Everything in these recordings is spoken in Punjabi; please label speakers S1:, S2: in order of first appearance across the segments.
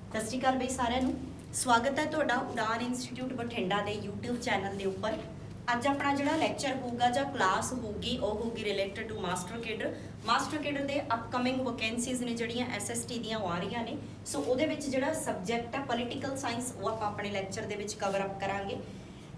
S1: ਸਤਿ ਸ਼੍ਰੀ ਅਕਾਲ ਬਈ ਸਾਰਿਆਂ ਨੂੰ। ਸਵਾਗਤ ਹੈ ਤੁਹਾਡਾ ਉਡਾਨ ਇੰਸਟੀਚਿਊਟ ਬਠਿੰਡਾ ਦੇ YouTube ਚੈਨਲ ਦੇ ਉੱਪਰ। ਅੱਜ ਆਪਣਾ ਜਿਹੜਾ ਲੈਕਚਰ ਹੋਊਗਾ ਜਾਂ ਕਲਾਸ ਹੋਊਗੀ ਉਹ ਹੋਊਗੀ related to master cadre. Master cadre ਦੇ ਅਪਕਮਿੰਗ ਵੈਕੈਂਸੀਜ਼ ਨੇ ਜਿਹੜੀਆਂ SST ਦੀਆਂ ਆ ਰਹੀਆਂ ਨੇ, ਸੋ ਉਹਦੇ ਵਿੱਚ ਜਿਹੜਾ ਸਬਜੈਕਟ ਹੈ ਪੋਲੀਟੀਕਲ ਸਾਇੰਸ ਉਹ ਆਪਾਂ ਆਪਣੇ ਲੈਕਚਰ ਦੇ ਵਿੱਚ ਕਵਰ ਅਪ ਕਰਾਂਗੇ।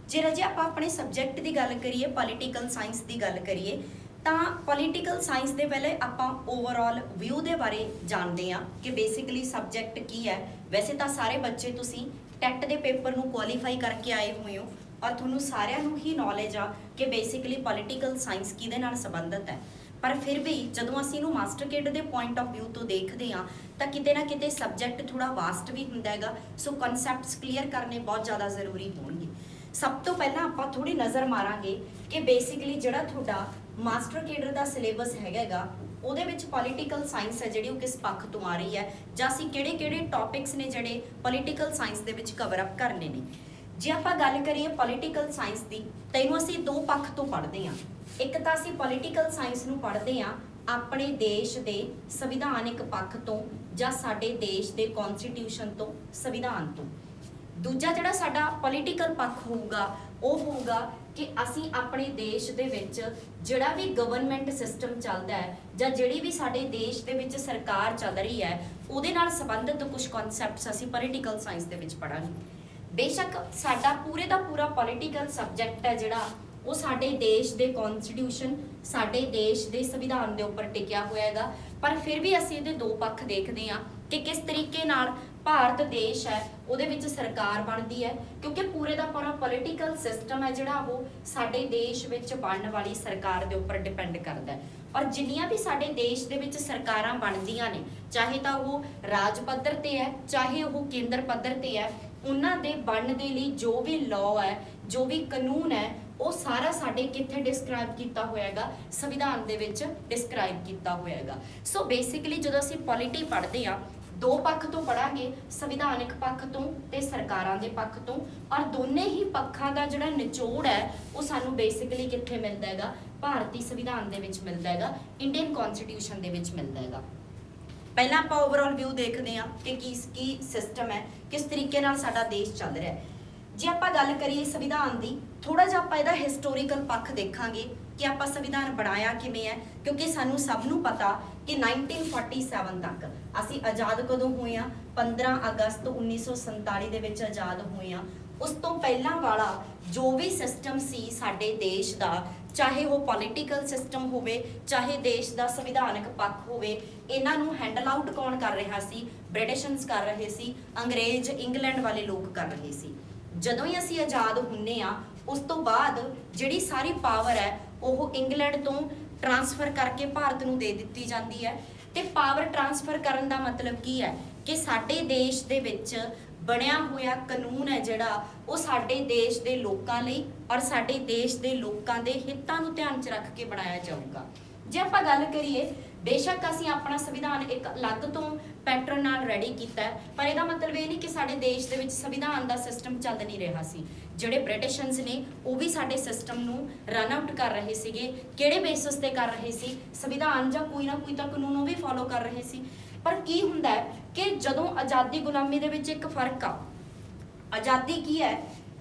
S1: ਜੇ ਰਾਜੇ ਆਪਾਂ ਆਪਣੇ ਸਬਜੈਕਟ ਦੀ ਗੱਲ ਕਰੀਏ, ਪੋਲੀਟੀਕਲ ਸਾਇੰਸ ਦੀ ਗੱਲ ਕਰੀਏ ਤਾਂ ਪੋਲੀਟੀਕਲ ਸਾਇੰਸ ਦੇ ਪਹਿਲੇ ਆਪਾਂ ਓਵਰਆਲ ਵਿਊ ਦੇ ਬਾਰੇ ਜਾਣਦੇ ਹਾਂ ਕਿ ਬੇਸਿਕਲੀ ਸਬਜੈਕਟ ਕੀ ਹੈ। ਵੈਸੇ ਤਾਂ ਸਾਰੇ ਬੱਚੇ ਤੁਸੀਂ ਟੈਟ ਦੇ ਪੇਪਰ ਨੂੰ ਕੁਆਲੀਫਾਈ ਕਰਕੇ ਆਏ ਹੋਏ ਹੋ ਔਰ ਤੁਹਾਨੂੰ ਸਾਰਿਆਂ ਨੂੰ ਹੀ ਨੌਲੇਜ ਆ ਕਿ ਬੇਸਿਕਲੀ ਪੋਲੀਟੀਕਲ ਸਾਇੰਸ ਕਿਹਦੇ ਨਾਲ ਸੰਬੰਧਿਤ ਹੈ, ਪਰ ਫਿਰ ਵੀ ਜਦੋਂ ਅਸੀਂ ਇਹਨੂੰ ਮਾਸਟਰ ਕੇਡਰ ਦੇ ਪੁਆਇੰਟ ਆਫ ਵਿਊ ਤੋਂ ਦੇਖਦੇ ਹਾਂ ਤਾਂ ਕਿਤੇ ਨਾ ਕਿਤੇ ਸਬਜੈਕਟ ਥੋੜਾ ਵਾਸਟ ਵੀ ਹੁੰਦਾ ਹੈਗਾ। ਸੋ ਕਨਸੈਪਟਸ ਕਲੀਅਰ ਕਰਨੇ ਬਹੁਤ ਜ਼ਿਆਦਾ ਜ਼ਰੂਰੀ ਹੋਣਗੇ। ਸਭ ਤੋਂ ਪਹਿਲਾਂ ਆਪਾਂ ਥੋੜੀ ਨਜ਼ਰ ਮਾਰਾਂਗੇ ਕਿ ਬੇਸਿਕਲੀ ਜਿਹੜਾ ਤੁਹਾਡਾ ਮਾਸਟਰ ਕੇਡਰ ਦਾ ਸਿਲੇਬਸ ਹੈਗਾ ਉਹਦੇ ਵਿੱਚ ਪੋਲੀਟੀਕਲ ਸਾਇੰਸ ਹੈ ਜਿਹੜੀ ਉਹ ਕਿਸ ਪੱਖ ਤੋਂ ਆ ਰਹੀ ਹੈ ਜਾਂ ਅਸੀਂ ਕਿਹੜੇ ਟੌਪਿਕਸ ਨੇ ਜਿਹੜੇ ਪੋਲੀਟੀਕਲ ਸਾਇੰਸ ਦੇ ਵਿੱਚ ਕਵਰ ਅਪ ਕਰਨੇ ਨੇ। ਜੇ ਆਪਾਂ ਗੱਲ ਕਰੀਏ ਪੋਲੀਟੀਕਲ ਸਾਇੰਸ ਦੀ ਤਾਂ ਇਹਨੂੰ ਅਸੀਂ ਦੋ ਪੱਖ ਤੋਂ ਪੜ੍ਹਦੇ ਹਾਂ। ਇੱਕ ਤਾਂ ਅਸੀਂ ਪੋਲੀਟੀਕਲ ਸਾਇੰਸ ਨੂੰ ਪੜ੍ਹਦੇ ਹਾਂ ਆਪਣੇ ਦੇਸ਼ ਦੇ ਸੰਵਿਧਾਨਿਕ ਪੱਖ ਤੋਂ ਜਾਂ ਸਾਡੇ ਦੇਸ਼ ਦੇ ਕਨਸਟੀਟਿਊਸ਼ਨ ਤੋਂ, ਸੰਵਿਧਾਨ ਤੋਂ। ਦੂਜਾ ਜਿਹੜਾ ਸਾਡਾ ਪੋਲੀਟੀਕਲ ਪੱਖ ਹੋਊਗਾ ਉਹ ਹੋਊਗਾ ਕਿ ਅਸੀਂ ਆਪਣੇ ਦੇਸ਼ ਦੇ ਵਿੱਚ ਜਿਹੜਾ ਵੀ ਗਵਰਨਮੈਂਟ ਸਿਸਟਮ ਚੱਲਦਾ ਹੈ ਜਾਂ ਜਿਹੜੀ ਵੀ ਸਾਡੇ ਦੇਸ਼ ਦੇ ਵਿੱਚ ਸਰਕਾਰ ਚੱਲ ਰਹੀ ਹੈ ਉਹਦੇ ਨਾਲ ਸੰਬੰਧਿਤ ਕੁਝ ਕਨਸੈਪਟਸ ਅਸੀਂ ਪੋਲੀਟੀਕਲ ਸਾਇੰਸ ਦੇ ਵਿੱਚ ਪੜਾਂਗੇ। ਬੇਸ਼ੱਕ ਸਾਡਾ ਪੂਰੇ ਦਾ ਪੂਰਾ ਪੋਲੀਟੀਕਲ ਸਬਜੈਕਟ ਹੈ ਜਿਹੜਾ ਉਹ ਸਾਡੇ ਦੇਸ਼ ਦੇ ਕਨਸਟੀਟਿਊਸ਼ਨ, ਸਾਡੇ ਦੇਸ਼ ਦੇ ਸੰਵਿਧਾਨ ਦੇ ਉੱਪਰ ਟਿਕਿਆ ਹੋਇਆ ਹੈਗਾ, ਪਰ ਫਿਰ ਵੀ ਅਸੀਂ ਇਹਦੇ ਦੋ ਪੱਖ ਦੇਖਦੇ ਹਾਂ ਕਿ ਕਿਸ ਤਰੀਕੇ ਨਾਲ ਭਾਰਤ ਦੇਸ਼ ਹੈ ਉਹਦੇ ਵਿੱਚ ਸਰਕਾਰ ਬਣਦੀ ਹੈ, ਕਿਉਂਕਿ ਪੂਰੇ ਦਾ ਪੂਰਾ ਪੋਲੀਟੀਕਲ ਸਿਸਟਮ ਹੈ ਜਿਹੜਾ ਉਹ ਸਾਡੇ ਦੇਸ਼ ਵਿੱਚ ਬਣਨ ਵਾਲੀ ਸਰਕਾਰ ਦੇ ਉੱਪਰ ਡਿਪੈਂਡ ਕਰਦਾ ਹੈ। ਔਰ ਜਿੰਨੀਆਂ ਵੀ ਸਾਡੇ ਦੇਸ਼ ਦੇ ਵਿੱਚ ਸਰਕਾਰਾਂ ਬਣਦੀਆਂ ਨੇ, ਚਾਹੇ ਤਾਂ ਉਹ ਰਾਜ ਪੱਧਰ ਤੇ ਹੈ ਚਾਹੇ ਉਹ ਕੇਂਦਰ ਪੱਧਰ ਤੇ ਹੈ, ਉਹਨਾਂ ਦੇ ਬਣਨ ਦੇ ਲਈ ਜੋ ਵੀ ਲਾਅ ਹੈ, ਜੋ ਵੀ ਕਾਨੂੰਨ ਹੈ, ਉਹ ਸਾਰਾ ਸਾਡੇ ਕਿੱਥੇ ਡਿਸਕ੍ਰਾਈਬ ਕੀਤਾ ਹੋਇਆ ਹੈਗਾ, ਸੰਵਿਧਾਨ ਦੇ ਵਿੱਚ ਡਿਸਕ੍ਰਾਈਬ ਕੀਤਾ ਹੋਇਆ ਹੈਗਾ। ਸੋ ਬੇਸਿਕਲੀ ਜਦੋਂ ਅਸੀਂ ਪੋਲਿਟੀ ਪੜ੍ਹਦੇ ਹਾਂ ਦੋ ਪੱਖ ਤੋਂ ਪੜਾਂਗੇ, ਸੰਵਿਧਾਨਿਕ ਪੱਖ ਤੋਂ ਤੇ ਸਰਕਾਰਾਂ ਦੇ ਪੱਖ ਤੋਂ, ਔਰ ਦੋਨੇ ਹੀ ਪੱਖਾਂ ਦਾ ਜਿਹੜਾ ਨਿਚੋੜ ਹੈ ਉਹ ਸਾਨੂੰ ਬੇਸਿਕਲੀ ਕਿੱਥੇ ਮਿਲਦਾ ਹੈਗਾ, ਭਾਰਤੀ ਸੰਵਿਧਾਨ ਦੇ ਵਿੱਚ ਮਿਲਦਾ ਹੈਗਾ, ਇੰਡੀਅਨ ਕਨਸਟੀਟਿਊਸ਼ਨ ਦੇ ਵਿੱਚ ਮਿਲਦਾ ਹੈਗਾ। ਪਹਿਲਾਂ ਆਪਾਂ ਓਵਰਆਲ ਵਿਊ ਦੇਖਦੇ ਹਾਂ ਕਿ ਕੀ ਸਿਸਟਮ ਹੈ, ਕਿਸ ਤਰੀਕੇ ਨਾਲ ਸਾਡਾ ਦੇਸ਼ ਚੱਲ ਰਿਹਾ ਹੈ। ਜੇ ਆਪਾਂ ਗੱਲ ਕਰੀਏ ਸੰਵਿਧਾਨ ਦੀ, ਥੋੜਾ ਜਿਹਾ ਆਪਾਂ ਇਹਦਾ ਹਿਸਟੋਰੀਕਲ ਪੱਖ ਦੇਖਾਂਗੇ ਕਿ ਆਪਾਂ ਸੰਵਿਧਾਨ ਬਣਾਇਆ ਕਿਵੇਂ ਹੈ, ਕਿਉਂਕਿ ਸਾਨੂੰ ਸਭ ਨੂੰ ਪਤਾ ਕਿ 1947 ਤੱਕ ਅਸੀਂ ਆਜ਼ਾਦ ਕਦੋਂ ਹੋਏ ਆ, 15 ਅਗਸਤ 1947 ਦੇ ਵਿੱਚ ਆਜ਼ਾਦ ਹੋਏ ਆ। ਉਸ ਤੋਂ ਪਹਿਲਾਂ ਵਾਲਾ ਜੋ ਵੀ ਸਿਸਟਮ ਸੀ ਸਾਡੇ ਦੇਸ਼ ਦਾ, ਚਾਹੇ ਉਹ ਪੋਲੀਟੀਕਲ ਸਿਸਟਮ ਹੋਵੇ ਚਾਹੇ ਦੇਸ਼ ਦਾ ਸੰਵਿਧਾਨਕ ਪੱਖ ਹੋਵੇ, ਇਹਨਾਂ ਨੂੰ ਹੈਂਡਲ ਆਊਟ ਕੌਣ ਕਰ ਰਿਹਾ ਸੀ? ਬ੍ਰਿਟਿਸ਼ਨਸ ਕਰ ਰਹੇ ਸੀ, ਅੰਗਰੇਜ਼ ਇੰਗਲੈਂਡ ਵਾਲੇ ਲੋਕ ਕਰ ਰਹੇ ਸੀ। ਜਦੋਂ ਹੀ ਅਸੀਂ ਆਜ਼ਾਦ ਹੁੰਨੇ ਆ ਉਸ ਤੋਂ ਬਾਅਦ ਜਿਹੜੀ ਸਾਰੀ ਪਾਵਰ ਹੈ ਉਹ ਇੰਗਲੈਂਡ ਤੋਂ ਟ੍ਰਾਂਸਫਰ ਕਰਕੇ ਭਾਰਤ ਨੂੰ ਦੇ ਦਿੱਤੀ ਜਾਂਦੀ ਹੈ। ਤੇ ਪਾਵਰ ਟ੍ਰਾਂਸਫਰ ਕਰਨ ਦਾ ਮਤਲਬ ਕੀ ਹੈ ਕਿ ਸਾਡੇ ਦੇਸ਼ ਦੇ ਵਿੱਚ ਬਣਿਆ ਹੋਇਆ ਕਾਨੂੰਨ ਹੈ ਜਿਹੜਾ ਉਹ ਸਾਡੇ ਦੇਸ਼ ਦੇ ਲੋਕਾਂ ਲਈ ਔਰ ਸਾਡੇ ਦੇਸ਼ ਦੇ ਲੋਕਾਂ ਦੇ ਹਿੱਤਾਂ ਨੂੰ ਧਿਆਨ 'ਚ ਰੱਖ ਕੇ ਬਣਾਇਆ ਜਾਊਗਾ। ਜੇ ਆਪਾਂ ਗੱਲ ਕਰੀਏ, ਬੇਸ਼ੱਕ ਅਸੀਂ ਆਪਣਾ ਸੰਵਿਧਾਨ ਇੱਕ ਅਲੱਗ ਤੋਂ ਪੈਟਰਨ ਨਾਲ ਰੈਡੀ ਕੀਤਾ ਹੈ, ਪਰ ਇਹਦਾ ਮਤਲਬ ਇਹ ਨਹੀਂ ਕਿ ਸਾਡੇ ਦੇਸ਼ ਦੇ ਵਿੱਚ ਸੰਵਿਧਾਨ ਦਾ ਸਿਸਟਮ ਚੱਲ ਨਹੀਂ ਰਿਹਾ ਸੀ। ਜਿਹੜੇ ਬ੍ਰਿਟਿਸ਼ਨਸ ਨੇ ਉਹ ਵੀ ਸਾਡੇ ਸਿਸਟਮ ਨੂੰ ਰਨ ਆਊਟ ਕਰ ਰਹੇ ਸੀਗੇ। ਕਿਹੜੇ ਬੇਸਿਸ ਤੇ ਕਰ ਰਹੇ ਸੀ? ਸੰਵਿਧਾਨ ਜਾਂ ਕੋਈ ਨਾ ਕੋਈ ਤਾਂ ਕਾਨੂੰਨ ਉਹ ਵੀ ਫੋਲੋ ਕਰ ਰਹੇ ਸੀ। ਪਰ ਕੀ ਹੁੰਦਾ ਹੈ ਕਿ ਜਦੋਂ ਆਜ਼ਾਦੀ ਗੁਲਾਮੀ ਦੇ ਵਿੱਚ ਇੱਕ ਫਰਕ ਆ। ਆਜ਼ਾਦੀ ਕੀ ਹੈ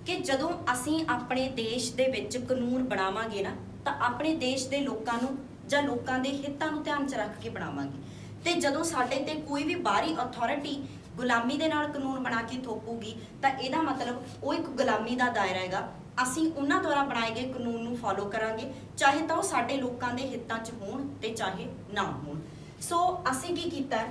S1: ਕਿ ਜਦੋਂ ਅਸੀਂ ਆਪਣੇ ਦੇਸ਼ ਦੇ ਵਿੱਚ ਕਾਨੂੰਨ ਬਣਾਵਾਂਗੇ ਨਾ ਤਾਂ ਆਪਣੇ ਦੇਸ਼ ਦੇ ਲੋਕਾਂ ਨੂੰ ਜਾਂ ਲੋਕਾਂ ਦੇ ਹਿੱਤਾਂ ਨੂੰ ਧਿਆਨ 'ਚ ਰੱਖ ਕੇ ਬਣਾਵਾਂਗੇ। ਤੇ ਜਦੋਂ ਸਾਡੇ ਤੇ ਕੋਈ ਵੀ ਬਾਹਰੀ ਅਥਾਰਟੀ ਗੁਲਾਮੀ ਦੇ ਨਾਲ ਕਾਨੂੰਨ ਬਣਾ ਕੇ ਥੋਪੂਗੀ ਤਾਂ ਇਹਦਾ ਮਤਲਬ ਉਹ ਇੱਕ ਗੁਲਾਮੀ ਦਾ ਦਾਇਰਾ ਹੈਗਾ। ਅਸੀਂ ਉਹਨਾਂ ਦੁਆਰਾ ਬਣਾਏ ਗਏ ਕਾਨੂੰਨ ਨੂੰ ਫੋਲੋ ਕਰਾਂਗੇ, ਚਾਹੇ ਤਾਂ ਉਹ ਸਾਡੇ ਲੋਕਾਂ ਦੇ ਹਿੱਤਾਂ 'ਚ ਹੋਣ ਤੇ ਚਾਹੇ ਨਾ ਹੋਣ। ਸੋ ਅਸੀਂ ਕੀ ਕੀਤਾ,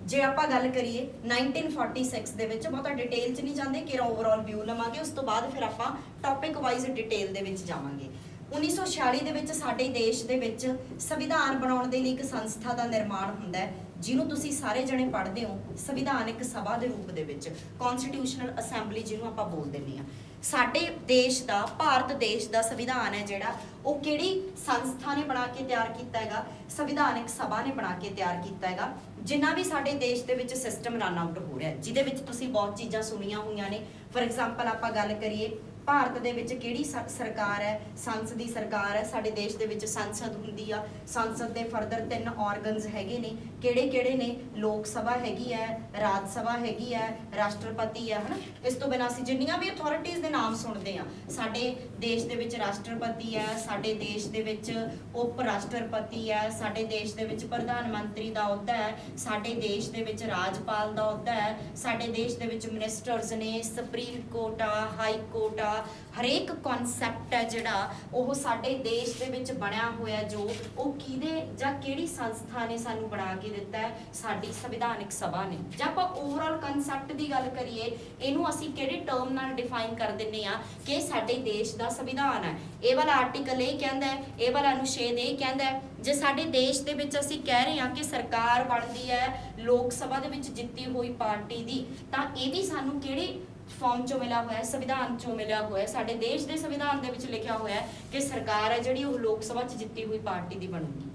S1: ਜੇ ਆਪਾਂ ਗੱਲ ਕਰੀਏ 1946 ਦੇ ਵਿੱਚ, ਬਹੁਤਾ ਡਿਟੇਲ 'ਚ ਨਹੀਂ ਜਾਂਦੇ ਕਿ ਓਵਰਆਲ ਵਿਊ ਲਵਾਂਗੇ, ਉਸ ਤੋਂ ਬਾਅਦ ਫਿਰ ਆਪਾਂ ਟੌਪਿਕ ਵਾਈਜ਼ ਡਿਟੇਲ ਦੇ ਵਿੱਚ ਜਾਵਾਂਗੇ। 1946 ਦੇ ਵਿੱਚ ਸਾਡੇ ਦੇਸ਼ ਦੇ ਵਿੱਚ ਸੰਵਿਧਾਨ ਬਣਾਉਣ ਦੇ ਲਈ ਇੱਕ ਸੰਸਥਾ ਦਾ ਨਿਰਮਾਣ ਹੁੰਦਾ ਹੈ ਜਿਹਨੂੰ ਤੁਸੀਂ ਸਾਰੇ ਜਣੇ ਪੜ੍ਹਦੇ ਹੋ, ਸੰਵਿਧਾਨਿਕ ਸਭਾ ਦੇ ਰੂਪ ਦੇ ਵਿੱਚ, ਕਨਸਟੀਟਿਊਸ਼ਨਲ ਅਸੈਂਬਲੀ ਜਿਹਨੂੰ ਆਪਾਂ ਬੋਲ ਦਿੰਦੇ ਹਾਂ। ਸਾਡੇ ਦੇਸ਼ ਦਾ, ਭਾਰਤ ਦੇਸ਼ ਦਾ ਸੰਵਿਧਾਨ ਹੈ ਜਿਹੜਾ ਉਹ ਕਿਹੜੀ ਸੰਸਥਾ ਨੇ ਬਣਾ ਕੇ ਤਿਆਰ ਕੀਤਾ ਹੈਗਾ? ਸੰਵਿਧਾਨਿਕ ਸਭਾ ਨੇ ਬਣਾ ਕੇ ਤਿਆਰ ਕੀਤਾ ਹੈਗਾ। ਜਿੰਨਾ ਵੀ ਸਾਡੇ ਦੇਸ਼ ਦੇ ਵਿੱਚ ਸਿਸਟਮ ਰਨ ਆਊਟ ਹੋ ਰਿਹਾ ਜਿਹਦੇ ਵਿੱਚ ਤੁਸੀਂ ਬਹੁਤ ਚੀਜ਼ਾਂ ਸੁਣੀਆਂ ਹੋਈਆਂ ਨੇ। ਫੋਰ ਐਗਜ਼ਾਮਪਲ ਆਪਾਂ ਗੱਲ ਕਰੀਏ ਭਾਰਤ ਦੇ ਵਿੱਚ ਕਿਹੜੀ ਸਰਕਾਰ ਹੈ, ਸੰਸਦੀ ਸਰਕਾਰ ਹੈ। ਸਾਡੇ ਦੇਸ਼ ਦੇ ਵਿੱਚ ਸੰਸਦ ਹੁੰਦੀ ਆ, ਸੰਸਦ ਦੇ ਫਰਦਰ 3 ਆਰਗਨਸ ਹੈਗੇ ਨੇ, ਕਿਹੜੇ ਨੇ? ਲੋਕ ਸਭਾ ਹੈਗੀ ਹੈ, ਰਾਜ ਸਭਾ ਹੈਗੀ ਹੈ, ਰਾਸ਼ਟਰਪਤੀ ਹੈ, ਹਨਾ। ਇਸ ਤੋਂ ਬਿਨਾਂ ਅਸੀਂ ਜਿੰਨੀਆਂ ਵੀ ਅਥਾਰਟੀਜ਼ ਦੇ ਨਾਮ ਸੁਣਦੇ ਆ, ਸਾਡੇ ਦੇਸ਼ ਦੇ ਵਿੱਚ ਰਾਸ਼ਟਰਪਤੀ ਹੈ, ਸਾਡੇ ਦੇਸ਼ ਦੇ ਵਿੱਚ ਉਪ ਰਾਸ਼ਟਰਪਤੀ ਹੈ, ਸਾਡੇ ਦੇਸ਼ ਦੇ ਵਿੱਚ ਪ੍ਰਧਾਨ ਮੰਤਰੀ ਦਾ ਅਹੁਦਾ ਹੈ, ਸਾਡੇ ਦੇਸ਼ ਦੇ ਵਿੱਚ ਰਾਜਪਾਲ ਦਾ ਅਹੁਦਾ ਹੈ, ਸਾਡੇ ਦੇਸ਼ ਦੇ ਵਿੱਚ ਮਿਨਿਸਟਰਸ ਨੇ, ਸੁਪਰੀਮ ਕੋਰਟ ਆ, ਹਾਈ ਕੋਰਟ ਆ। ਹਰੇਕ ਕਨਸੈਪਟ ਹੈ ਜਿਹੜਾ ਉਹ ਸਾਡੇ ਦੇਸ਼ ਦੇ ਵਿੱਚ ਬਣਿਆ ਹੋਇਆ, ਜੋ ਉਹ ਕਿਹਦੇ ਜਾਂ ਕਿਹੜੀ ਸੰਸਥਾ ਨੇ ਸਾਨੂੰ ਬਣਾ ਕੇ ਦਿੱਤਾ ਹੈ? ਸਾਡੀ ਸੰਵਿਧਾਨਿਕ ਸਭਾ ਨੇ। ਜੇ ਆਪਾਂ ਓਵਰਆਲ ਕਨਸੈਪਟ ਦੀ ਗੱਲ ਕਰੀਏ, ਇਹਨੂੰ ਅਸੀਂ ਕਿਹੜੇ ਟਰਮ ਨਾਲ ਡਿਫਾਈਨ ਕਰ ਦਿੰਦੇ ਆ ਕਿ ਸਾਡੇ ਦੇਸ਼ ਦਾ ਸੰਵਿਧਾਨ ਹੈ। ਇਹ ਵਾਲਾ ਆਰਟੀਕਲ ਇਹ ਕਹਿੰਦਾ ਹੈ, ਇਹ ਵਾਲਾ ਅਨੁਛੇਦ ਇਹ ਕਹਿੰਦਾ ਹੈ। ਜੇ ਸਾਡੇ ਦੇਸ਼ ਦੇ ਵਿੱਚ ਅਸੀਂ ਕਹਿ ਰਹੇ ਹਾਂ ਕਿ ਸਰਕਾਰ ਬਣਦੀ ਹੈ ਲੋਕ ਸਭਾ ਦੇ ਵਿੱਚ ਜਿੱਤੀ ਹੋਈ ਪਾਰਟੀ ਦੀ, ਤਾਂ ਇਹ ਵੀ ਸਾਨੂੰ ਕਿਹੜੀ ਫਾਰਮ ਚੋਂ ਮਿਲਿਆ ਹੋਇਆ? ਸੰਵਿਧਾਨ ਚੋਂ ਮਿਲਿਆ ਹੋਇਆ। ਸਾਡੇ ਦੇਸ਼ ਦੇ ਸੰਵਿਧਾਨ ਦੇ ਵਿੱਚ ਲਿਖਿਆ ਹੋਇਆ ਕਿ ਸਰਕਾਰ ਹੈ ਜਿਹੜੀ ਉਹ ਲੋਕ ਸਭਾ 'ਚ ਜਿੱਤੀ ਹੋਈ ਪਾਰਟੀ ਦੀ ਬਣੂਗੀ।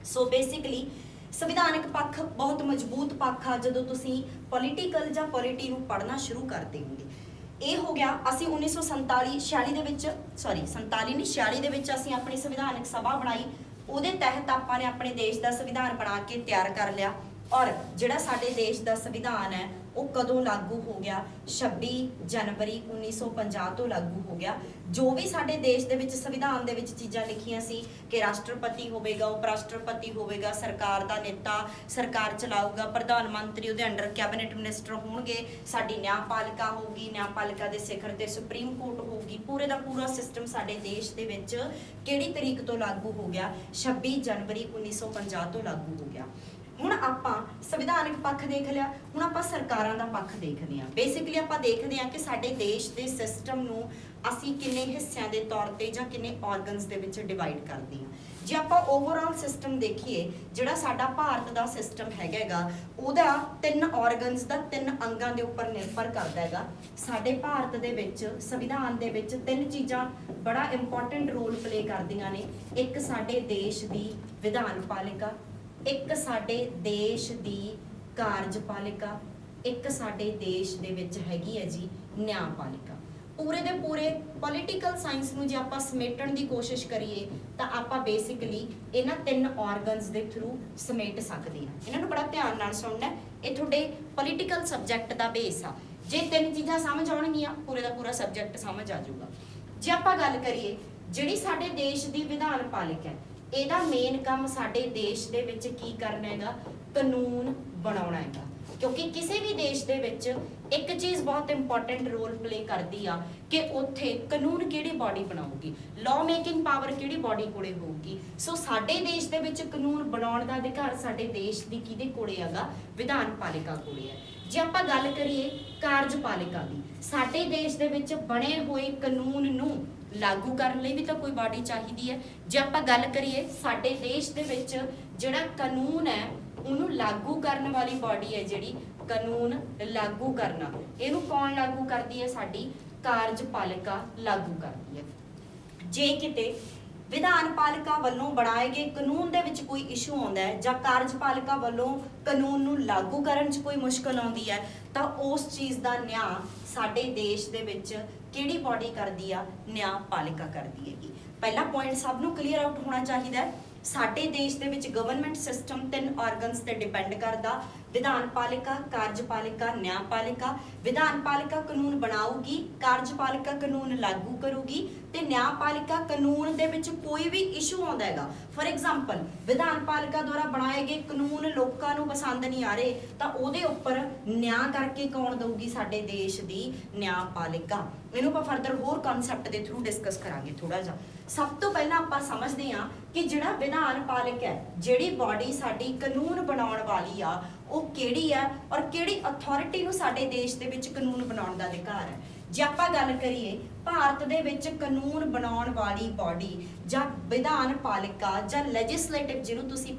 S1: ਸੋ ਬੇਸਿਕਲੀ ਸੰਵਿਧਾਨਕ ਪੱਖ ਬਹੁਤ ਮਜ਼ਬੂਤ ਪੱਖ ਆ ਜਦੋਂ ਤੁਸੀਂ ਪੋਲੀਟੀਕਲ ਜਾਂ ਪੋਲਿਟੀ ਨੂੰ ਪੜ੍ਹਨਾ ਸ਼ੁਰੂ ਕਰਦੇ ਹੋਗੇ। ਇਹ ਹੋ ਗਿਆ। ਅਸੀਂ 1947 ਦੇ ਵਿੱਚ 47 ਦੇ ਵਿੱਚ ਅਸੀਂ ਆਪਣੀ ਸੰਵਿਧਾਨਕ ਸਭਾ ਬਣਾਈ। ਉਹਦੇ ਤਹਿਤ ਆਪਾਂ ਨੇ ਆਪਣੇ ਦੇਸ਼ ਦਾ ਸੰਵਿਧਾਨ ਬਣਾ ਕੇ ਤਿਆਰ ਕਰ ਲਿਆ। ਔਰ ਜਿਹੜਾ ਸਾਡੇ ਦੇਸ਼ ਦਾ ਸੰਵਿਧਾਨ ਹੈ ਉਹ ਕਦੋਂ ਲਾਗੂ ਹੋ ਗਿਆ? 26 ਜਨਵਰੀ 1950 ਤੋਂ ਲਾਗੂ ਹੋ ਗਿਆ। ਜੋ ਵੀ ਸਾਡੇ ਦੇਸ਼ ਦੇ ਵਿੱਚ ਸੰਵਿਧਾਨ ਦੇ ਵਿੱਚ ਚੀਜ਼ਾਂ ਲਿਖੀਆਂ ਸੀ ਕਿ ਰਾਸ਼ਟਰਪਤੀ ਹੋਵੇਗਾ, ਉਪ ਰਾਸ਼ਟਰਪਤੀ ਹੋਵੇਗਾ, ਸਰਕਾਰ ਦਾ ਨੇਤਾ ਸਰਕਾਰ ਚਲਾਊਗਾ, ਪ੍ਰਧਾਨ ਮੰਤਰੀ ਉਹਦੇ ਅੰਡਰ ਕੈਬਨਿਟ ਮਿਨਿਸਟਰ ਹੋਣਗੇ, ਸਾਡੀ ਨਿਆਂਪਾਲਿਕਾ ਹੋਊਗੀ, ਨਿਆਂਪਾਲਿਕਾ ਦੇ ਸਿਖਰ ਤੇ ਸੁਪਰੀਮ ਕੋਰਟ ਹੋਊਗੀ। ਪੂਰੇ ਦਾ ਪੂਰਾ ਸਿਸਟਮ ਸਾਡੇ ਦੇਸ਼ ਦੇ ਵਿੱਚ ਕਿਹੜੀ ਤਰੀਕ ਤੋਂ ਲਾਗੂ ਹੋ ਗਿਆ? 26 ਜਨਵਰੀ 1950 ਤੋਂ ਲਾਗੂ ਹੋ ਗਿਆ। ਹੁਣ ਆਪਾਂ ਸੰਵਿਧਾਨਕ ਪੱਖ ਦੇਖ ਲਿਆ, ਹੁਣ ਆਪਾਂ ਸਰਕਾਰਾਂ ਦਾ ਪੱਖ ਦੇਖਦੇ ਹਾਂ। ਬੇਸਿਕਲੀ ਆਪਾਂ ਦੇਖਦੇ ਹਾਂ ਕਿ ਸਾਡੇ ਦੇਸ਼ ਦੇ ਸਿਸਟਮ ਨੂੰ ਅਸੀਂ ਕਿੰਨੇ ਹਿੱਸਿਆਂ ਦੇ ਤੌਰ ਤੇ ਜਾਂ ਕਿੰਨੇ ਆਰਗਨਸ ਦੇ ਵਿੱਚ ਡਿਵਾਈਡ ਕਰਦੇ ਹਾਂ। ਜੇ ਆਪਾਂ ਓਵਰਆਲ ਸਿਸਟਮ ਦੇਖੀਏ, ਜਿਹੜਾ ਸਾਡਾ ਭਾਰਤ ਦਾ ਸਿਸਟਮ ਹੈਗਾ ਉਹਦਾ 3 ਆਰਗਨਸ ਦਾ 3 ਅੰਗਾਂ ਦੇ ਉੱਪਰ ਨਿਰਭਰ ਕਰਦਾ ਹੈਗਾ। ਸਾਡੇ ਭਾਰਤ ਦੇ ਵਿੱਚ ਸੰਵਿਧਾਨ ਦੇ ਵਿੱਚ 3 ਚੀਜ਼ਾਂ ਬੜਾ ਇੰਪੋਰਟੈਂਟ ਰੋਲ ਪਲੇ ਕਰਦੀਆਂ ਨੇ। ਇੱਕ ਸਾਡੇ ਦੇਸ਼ ਦੀ ਵਿਧਾਨਪਾਲਿਕਾ, ਇੱਕ ਸਾਡੇ ਦੇਸ਼ ਦੀ ਕਾਰਜਪਾਲਿਕਾ, ਇੱਕ ਸਾਡੇ ਦੇਸ਼ ਦੇ ਵਿੱਚ ਹੈਗੀ ਹੈ ਜੀ ਨਿਆਂਪਾਲਿਕਾ। ਪੂਰੇ ਦੇ ਪੂਰੇ ਪੋਲੀਟੀਕਲ ਸਾਇੰਸ ਨੂੰ ਜੇ ਆਪਾਂ ਸਮੇਟਣ ਦੀ ਕੋਸ਼ਿਸ਼ ਕਰੀਏ ਤਾਂ ਆਪਾਂ ਬੇਸਿਕਲੀ ਇਹਨਾਂ 3 ਆਰਗਨਸ ਦੇ ਥਰੂ ਸਮੇਟ ਸਕਦੇ ਹਾਂ। ਇਹਨਾਂ ਨੂੰ ਬੜਾ ਧਿਆਨ ਨਾਲ ਸੁਣਨਾ, ਇਹ ਤੁਹਾਡੇ ਪੋਲੀਟੀਕਲ ਸਬਜੈਕਟ ਦਾ ਬੇਸ ਆ। ਜੇ 3 ਚੀਜ਼ਾਂ ਸਮਝ ਆਉਣਗੀਆਂ ਪੂਰੇ ਦਾ ਪੂਰਾ ਸਬਜੈਕਟ ਸਮਝ ਆ ਜਾਊਗਾ। ਜੇ ਆਪਾਂ ਗੱਲ ਕਰੀਏ ਜਿਹੜੀ ਸਾਡੇ ਦੇਸ਼ ਦੀ ਵਿਧਾਨਪਾਲਿਕਾ ਹੈ, ਇਹਦਾ ਮੇਨ ਕੰਮ ਸਾਡੇ ਦੇਸ਼ ਦੇ ਵਿੱਚ ਕੀ ਕਰਨਾ ਹੈਗਾ? ਕਾਨੂੰਨ ਬਣਾਉਣਾ ਹੈਗਾ। ਕਿਉਂਕਿ ਕਿਸੇ ਵੀ ਦੇਸ਼ ਦੇ ਵਿੱਚ ਇੱਕ ਚੀਜ਼ ਬਹੁਤ ਇੰਪੋਰਟੈਂਟ ਰੋਲ ਪਲੇ ਕਰਦੀ ਆ ਕਿ ਉੱਥੇ ਕਾਨੂੰਨ ਕਿਹੜੀ ਬਾਡੀ ਬਣਾਊਗੀ, ਲਾਅ ਮੇਕਿੰਗ ਪਾਵਰ ਕਿਹੜੀ ਬਾਡੀ ਕੋਲੇ ਹੋਊਗੀ। ਸੋ ਸਾਡੇ ਦੇਸ਼ ਦੇ ਵਿੱਚ ਕਾਨੂੰਨ ਬਣਾਉਣ ਦਾ ਅਧਿਕਾਰ ਸਾਡੇ ਦੇਸ਼ ਦੀ ਕਿਹਦੇ ਕੋਲੇ ਹੈਗਾ? ਵਿਧਾਨਪਾਲਿਕਾ ਕੋਲੇ ਹੈ। ਜੇ ਆਪਾਂ ਗੱਲ ਕਰੀਏ ਕਾਰਜਪਾਲਿਕਾ ਦੀ, ਸਾਡੇ ਦੇਸ਼ ਦੇ ਵਿੱਚ ਬਣੇ ਹੋਏ ਕਾਨੂੰਨ ਨੂੰ ਲਾਗੂ ਕਰਨ ਲਈ ਵੀ ਤਾਂ ਕੋਈ ਬਾਡੀ ਚਾਹੀਦੀ ਹੈ। ਜੇ ਆਪਾਂ ਗੱਲ ਕਰੀਏ ਸਾਡੇ ਦੇਸ਼ ਦੇ ਵਿੱਚ ਜਿਹੜਾ ਕਾਨੂੰਨ ਹੈ ਉਹਨੂੰ ਲਾਗੂ ਕਰਨ ਵਾਲੀ ਬਾਡੀ ਹੈ ਜਿਹੜੀ ਕਾਨੂੰਨ ਲਾਗੂ ਕਰਨਾ, ਇਹਨੂੰ ਕੌਣ ਲਾਗੂ ਕਰਦੀ ਹੈ? ਸਾਡੀ ਕਾਰਜਪਾਲਿਕਾ ਲਾਗੂ ਕਰਦੀ ਹੈ। ਜੇ ਕਿਤੇ ਵਿਧਾਨਪਾਲਿਕਾ ਵੱਲੋਂ ਬਣਾਏ ਗਏ ਕਾਨੂੰਨ ਦੇ ਵਿੱਚ ਕੋਈ ਇਸ਼ੂ ਆਉਂਦਾ ਹੈ ਜਾਂ ਕਾਰਜਪਾਲਿਕਾ ਵੱਲੋਂ ਕਾਨੂੰਨ ਨੂੰ ਲਾਗੂ ਕਰਨ 'ਚ ਕੋਈ ਮੁਸ਼ਕਲ ਆਉਂਦੀ ਹੈ ਤਾਂ ਉਸ ਚੀਜ਼ ਦਾ ਨਿਆਂ ਸਾਡੇ ਦੇਸ਼ ਦੇ ਵਿੱਚ ਕਿਹੜੀ ਬਾਡੀ ਕਰਦੀ ਆ? ਨਿਆਂਪਾਲਿਕਾ ਕਰਦੀ ਹੈਗੀ। ਪਹਿਲਾ ਪੁਆਇੰਟ ਸਭ ਨੂੰ ਕਲੀਅਰ ਆਊਟ ਹੋਣਾ ਚਾਹੀਦਾ ਹੈ। ਸਾਡੇ ਦੇਸ਼ ਦੇ ਵਿੱਚ ਗਵਰਨਮੈਂਟ ਸਿਸਟਮ 3 ਆਰਗਨਸ ਤੇ ਡਿਪੈਂਡ ਕਰਦਾ, ਵਿਧਾਨਪਾਲਿਕਾ, ਕਾਰਜਪਾਲਿਕਾ, ਨਿਆਂਪਾਲਿਕਾ। ਵਿਧਾਨਪਾਲਿਕਾ ਕਾਨੂੰਨ ਬਣਾਊਗੀ, ਕਾਰਜਪਾਲਿਕਾ ਕਾਨੂੰਨ ਲਾਗੂ ਕਰੂਗੀ ਤੇ ਨਿਆਂਪਾਲਿਕਾ ਕਾਨੂੰਨ ਦੇ ਵਿੱਚ ਕੋਈ ਵੀ ਇਸ਼ੂ ਆਉਂਦਾ ਹੈਗਾ, ਫॉर एग्जांपल ਵਿਧਾਨਪਾਲਿਕਾ ਦੁਆਰਾ ਬਣਾਏ ਗਏ ਕਾਨੂੰਨ ਲੋਕਾਂ ਨੂੰ ਪਸੰਦ ਨਹੀਂ ਆ ਰਹੇ ਤਾਂ ਉਹਦੇ ਉੱਪਰ ਨਿਆਂ ਕਰਕੇ ਕੌਣ ਦਊਗੀ? ਸਾਡੇ ਦੇਸ਼ ਦੀ ਨਿਆਂਪਾਲਿਕਾ। ਇਹਨੂੰ ਆਪਾਂ ਫਰਦਰ ਹੋਰ ਕਨਸੈਪਟ ਦੇ ਥਰੂ ਡਿਸਕਸ ਕਰਾਂਗੇ ਥੋੜਾ ਜਿਹਾ। ਸਭ ਤੋਂ ਪਹਿਲਾਂ ਆਪਾਂ ਸਮਝਦੇ ਹਾਂ ਕਿ ਜਿਹੜਾ ਵਿਧਾਨਪਾਲਿਕਾ ਹੈ, ਜਿਹੜੀ ਬਾਡੀ ਸਾਡੀ ਕਾਨੂੰਨ ਬਣਾਉਣ ਵਾਲੀ ਆ, ਉਹ ਕਿਹੜੀ ਹੈ ਔਰ ਕਿਹੜੀ ਅਥਾਰਟੀ ਨੂੰ ਸਾਡੇ ਦੇਸ਼ ਦੇ ਵਿੱਚ ਕਾਨੂੰਨ ਬਣਾਉਣ ਦਾ ਅਧਿਕਾਰ ਹੈ। ਜੇ ਆਪਾਂ ਗੱਲ ਕਰੀਏ ਭਾਰਤ ਦੇ ਵਿੱਚ ਕਾਨੂੰਨ ਬਣਾਉਣ ਵਾਲੀ ਬਾਡੀ ਜਾਂ ਵਿਧਾਨਪਾਲਿਕਾ ਜਾਂ ਲੈਜਿਸਲੇਟਿਵ ਜਿਹਨੂੰ ਤੁਸੀਂ